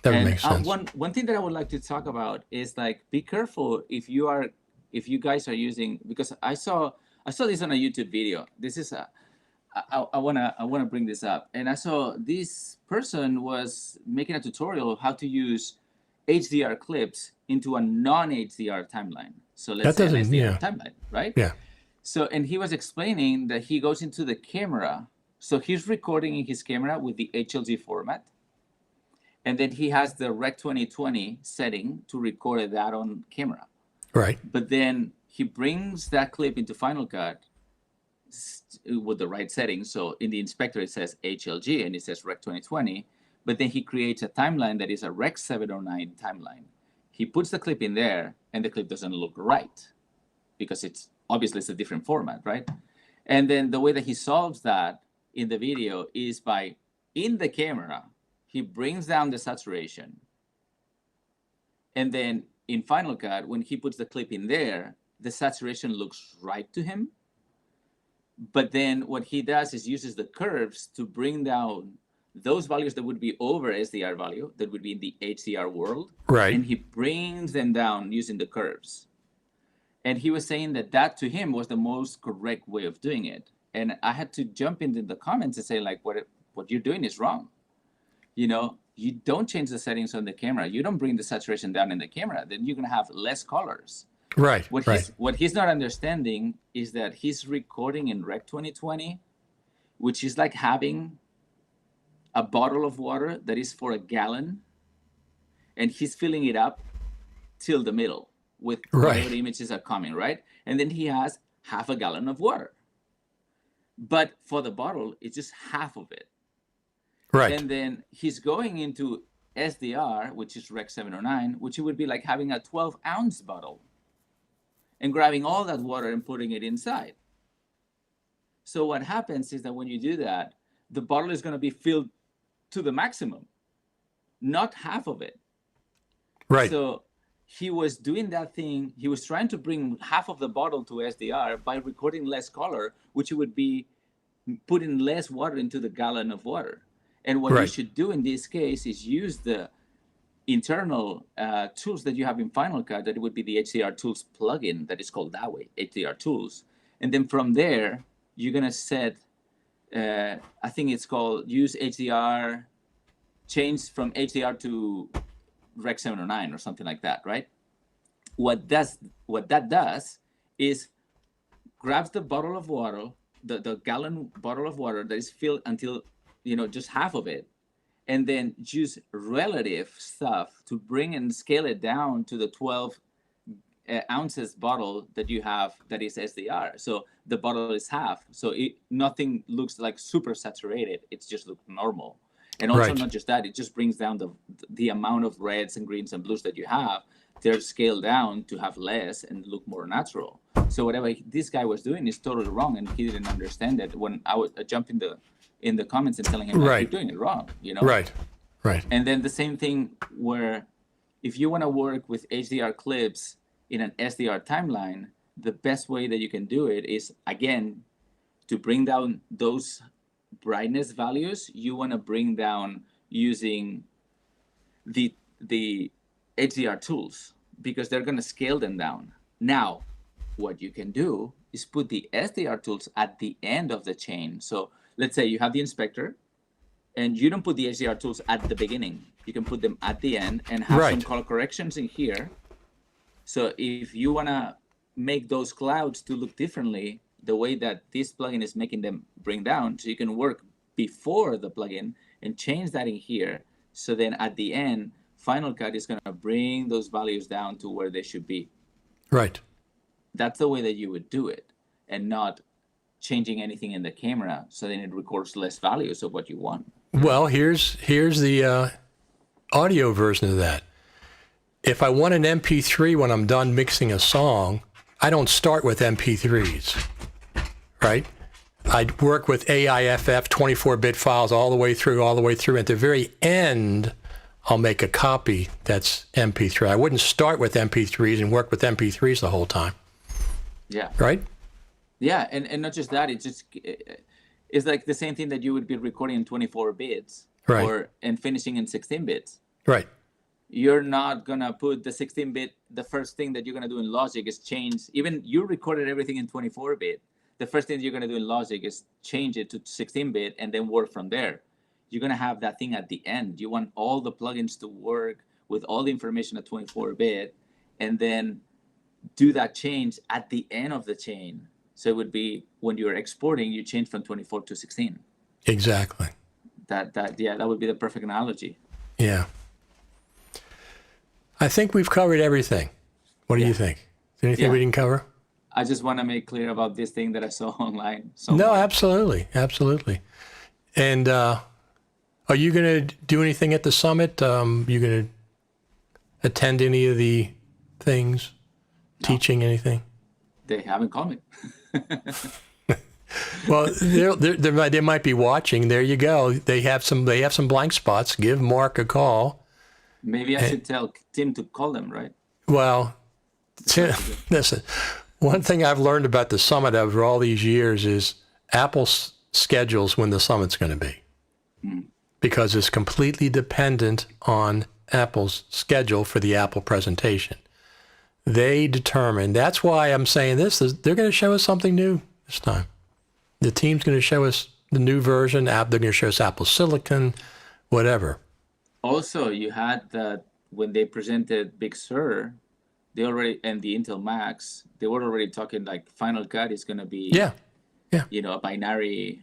That And makes sense. one thing that I would like to talk about is, like, be careful if you guys are using, because I saw this on a YouTube video. This is I wanna bring this up, and I saw this person was making a tutorial of how to use HDR clips into a non-HDR timeline. So let's That say an doesn't- SDR yeah. timeline, right? Yeah. So, and he was explaining that he goes into the camera. So he's recording in his camera with the HLG format. And then he has the Rec 2020 setting to record that on camera. Right. But then he brings that clip into Final Cut with the right settings. So in the inspector, it says HLG and it says Rec 2020. But then he creates a timeline that is a Rec 709 timeline. He puts the clip in there and the clip doesn't look right because it's obviously it's a different format, right? And then the way that he solves that in the video is by, in the camera, he brings down the saturation. And then in Final Cut, when he puts the clip in there, the saturation looks right to him. But then what he does is uses the curves to bring down those values that would be over SDR value, that would be in the HDR world. Right. And he brings them down using the curves. And he was saying that that to him was the most correct way of doing it. And I had to jump into the comments and say, like, what you're doing is wrong. You know, you don't change the settings on the camera. You don't bring the saturation down in the camera. Then you're going to have less colors. Right. What he's not understanding is that he's recording in Rec 2020, which is like having a bottle of water that is for a gallon, and he's filling it up till the middle with whatever the images are coming, right? And then he has half a gallon of water. But for the bottle, it's just half of it. Right. And then he's going into SDR, which is Rec 709, which would be like having a 12-ounce bottle and grabbing all that water and putting it inside. So what happens is that when you do that, the bottle is going to be filled to the maximum, not half of it. Right. So he was doing that thing. He was trying to bring half of the bottle to SDR by recording less color, which would be putting less water into the gallon of water. And what you should do in this case is use the internal tools that you have in Final Cut, that it would be the HDR Tools plugin that is called that way, HDR Tools. And then from there, you're going to set, I think it's called use HDR change from HDR to Rec 709 or something like that, right? What that does is grabs the bottle of water, the gallon bottle of water that is filled until, just half of it, and then use relative stuff to bring and scale it down to the 12 ounces bottle that you have that is SDR. So the bottle is half. So nothing looks like super saturated. It just looks normal. And also not just that, it just brings down the amount of reds and greens and blues that you have. They're scaled down to have less and look more natural. So whatever this guy was doing is totally wrong, and he didn't understand it. When I would jump in the comments and telling him, like, you're doing it wrong, Right. And then the same thing where if you want to work with HDR clips in an SDR timeline, the best way that you can do it is, again, to bring down those brightness values. You want to bring down using the HDR tools, because they're going to scale them down. Now, what you can do is put the SDR tools at the end of the chain. So let's say you have the inspector, and you don't put the HDR tools at the beginning. You can put them at the end and have some color corrections in here. So if you want to make those clouds to look differently, the way that this plugin is making them bring down, so you can work before the plugin and change that in here. So then at the end, Final Cut is going to bring those values down to where they should be. Right. That's the way that you would do it, and not changing anything in the camera, so then it records less values of what you want. Well, here's the audio version of that. If I want an MP3 when I'm done mixing a song, I don't start with MP3s, right? I work with AIFF 24-bit files all the way through. At the very end, I'll make a copy that's MP3. I wouldn't start with MP3s and work with MP3s the whole time. Yeah. Right? Yeah, and not just that, it's like the same thing that you would be recording in 24 bits, right, and finishing in 16 bits. Right. You're not gonna put the 16-bit. The first thing that you're gonna do in Logic is change. Even you recorded everything in 24-bit. The first thing you're gonna do in Logic is change it to 16-bit and then work from there. You're gonna have that thing at the end. You want all the plugins to work with all the information at 24-bit, and then do that change at the end of the chain. So it would be when you're exporting, you change from 24 to 16. Exactly. That would be the perfect analogy. Yeah. I think we've covered everything. What do you think? Is there anything we didn't cover? I just want to make clear about this thing that I saw online. No, absolutely. And are you going to do anything at the summit? You going to attend any of the things? No. Teaching anything? They haven't called me. Well, they might be watching. There you go. They have some blank spots. Give Marc a call. Maybe I should tell Tim to call them, right? Well, Tim, listen, one thing I've learned about the summit over all these years is Apple schedules when the summit's going to be. Because it's completely dependent on Apple's schedule for the Apple presentation. They determine. That's why I'm saying this. They're going to show us something new this time. The team's going to show us the new version. They're going to show us Apple Silicon, whatever. Also, you had that when they presented Big Sur, and the Intel Macs, they were already talking like Final Cut is going to be, a binary.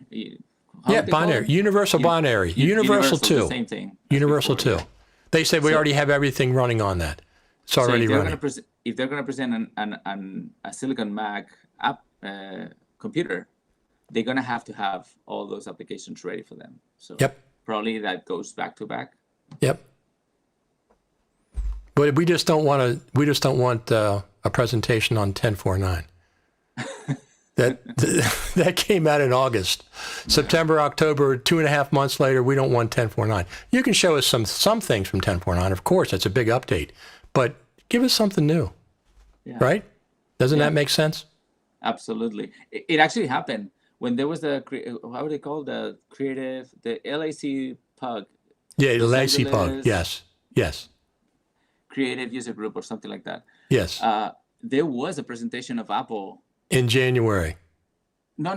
Binary, universal binary, universal 2. Same thing. Universal 2. They said we already have everything running on that. It's already running. If they're going to present a Silicon Mac app computer, they're going to have all those applications ready for them. So probably that goes back to back. Yep. But we just don't want a presentation on 10.4.9. That came out in August. September, October, 2.5 months later, we don't want 10.4.9. You can show us some things from 10.4.9. Of course, that's a big update. But give us something new. Right? Doesn't that make sense? Absolutely. It actually happened when there was the LAC Pug. Yeah, the LAC Pug. Yes. Creative User Group or something like that. Yes. There was a presentation of Apple. In January. No.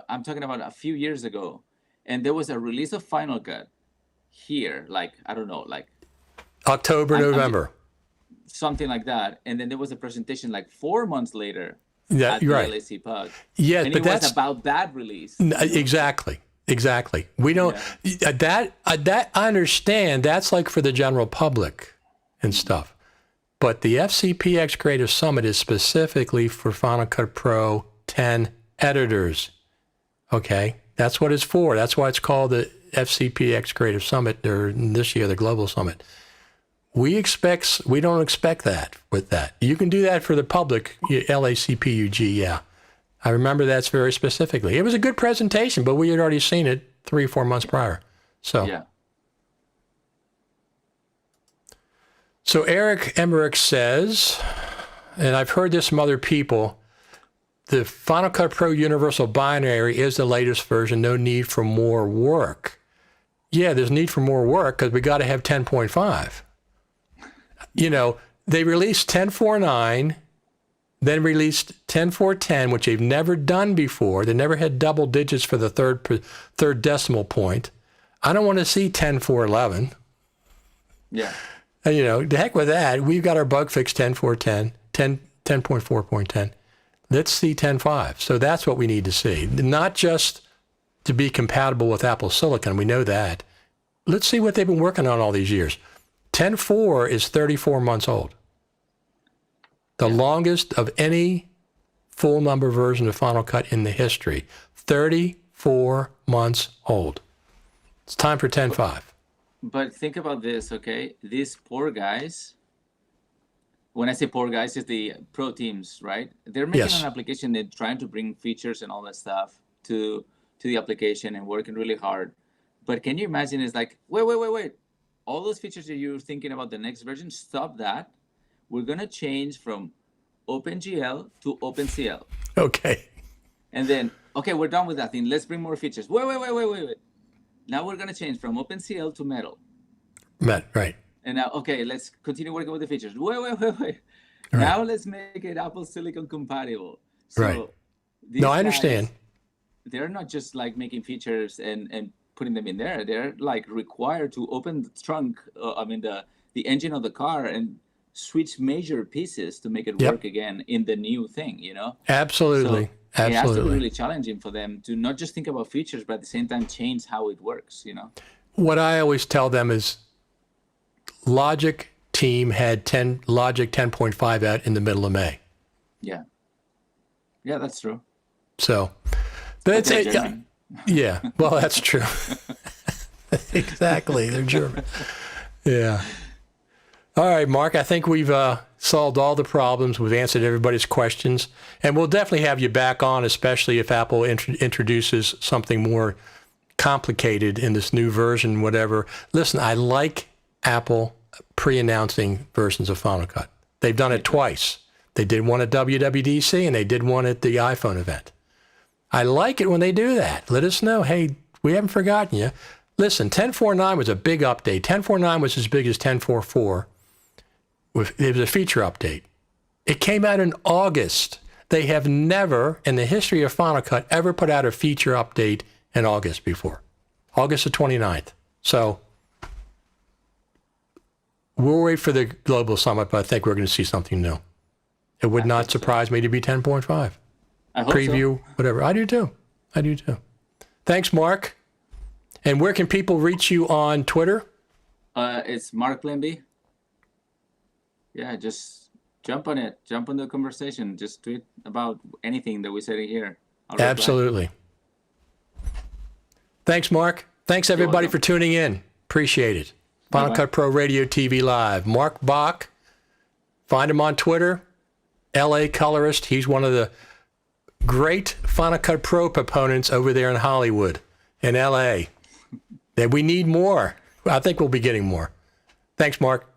I'm talking about a few years ago. And there was a release of Final Cut here, like, I don't know, like October, November. Something like that. And then there was a presentation like 4 months later Yeah, at you're the right. LAC Pug. Yes, and but it that's was about that release. exactly. We don't that I understand. That's like for the general public and stuff. But the FCPX Creative Summit is specifically for Final Cut Pro 10 editors. Okay, that's what it's for. That's why it's called the FCPX Creative Summit, or this year the Global Summit. We don't expect that with that. You can do that for the public, LACPUG, yeah. I remember that's very specifically. It was a good presentation, but we had already seen it 3 or 4 months prior. So, So Eric Emmerich says, and I've heard this from other people, the Final Cut Pro Universal Binary is the latest version. No need for more work. Yeah, there's need for more work because we got to have 10.5. You know, they released 10.4.9, then released 10.4.10, which they've never done before. They never had double digits for the third decimal point. I don't want to see 10.4.11. Yeah. And, you know, the heck with that. We've got our bug fix 10.4.10, 10.4.10. Let's see 10.5. So that's what we need to see. Not just to be compatible with Apple Silicon. We know that. Let's see what they've been working on all these years. 10.4 is 34 months old. The longest of any full number version of Final Cut in the history. 34 months old. It's time for 10.5. But think about this, okay? These poor guys, when I say poor guys, it's the pro teams, right? They're making an application, they're trying to bring features and all that stuff to the application and working really hard. But can you imagine it's like, wait. All those features that you're thinking about the next version, stop that. We're going to change from OpenGL to OpenCL. Okay. And then, okay, we're done with that thing. Let's bring more features. Wait. Now we're going to change from OpenCL to Metal. Right. And now, okay, let's continue working with the features. Wait. Right. Now let's make it Apple Silicon compatible. So right. No, I understand. They're not just like making features and putting them in there. They're like required to open the trunk, the engine of the car and switch major pieces to make it work again in the new thing, you know? Absolutely. So it has to be really challenging for them to not just think about features, but at the same time change how it works, you know? What I always tell them is Logic team had Logic 10.5 out in the middle of May. Yeah. Yeah, that's true. So, but it's yeah, well, that's true. Exactly. They're German. Yeah. All right, Marc, I think we've solved all the problems. We've answered everybody's questions. And we'll definitely have you back on, especially if Apple introduces something more complicated in this new version, whatever. Listen, I like Apple pre-announcing versions of Final Cut. They've done it twice. They did one at WWDC and they did one at the iPhone event. I like it when they do that. Let us know, hey, we haven't forgotten you. Listen, 10.4.9 was a big update. 10.4.9 was as big as 10.4.4. It was a feature update. It came out in August. They have never, in the history of Final Cut, ever put out a feature update in August before. August the 29th. So we'll wait for the Global Summit, but I think we're going to see something new. It would not surprise me to be 10.5. I hope Preview, whatever. I do too. Thanks, Marc. And where can people reach you on Twitter? It's Marc Lemby. Yeah, just jump on it. Jump on the conversation. Just tweet about anything that we said here. Absolutely. Thanks, Marc. Thanks, everybody, for tuning in. Appreciate it. Final Cut Pro Radio TV Live. Marc Bach. Find him on Twitter. LA Colorist. He's one of the great Final Cut Pro proponents over there in Hollywood, in LA. That we need more. I think we'll be getting more. Thanks, Marc.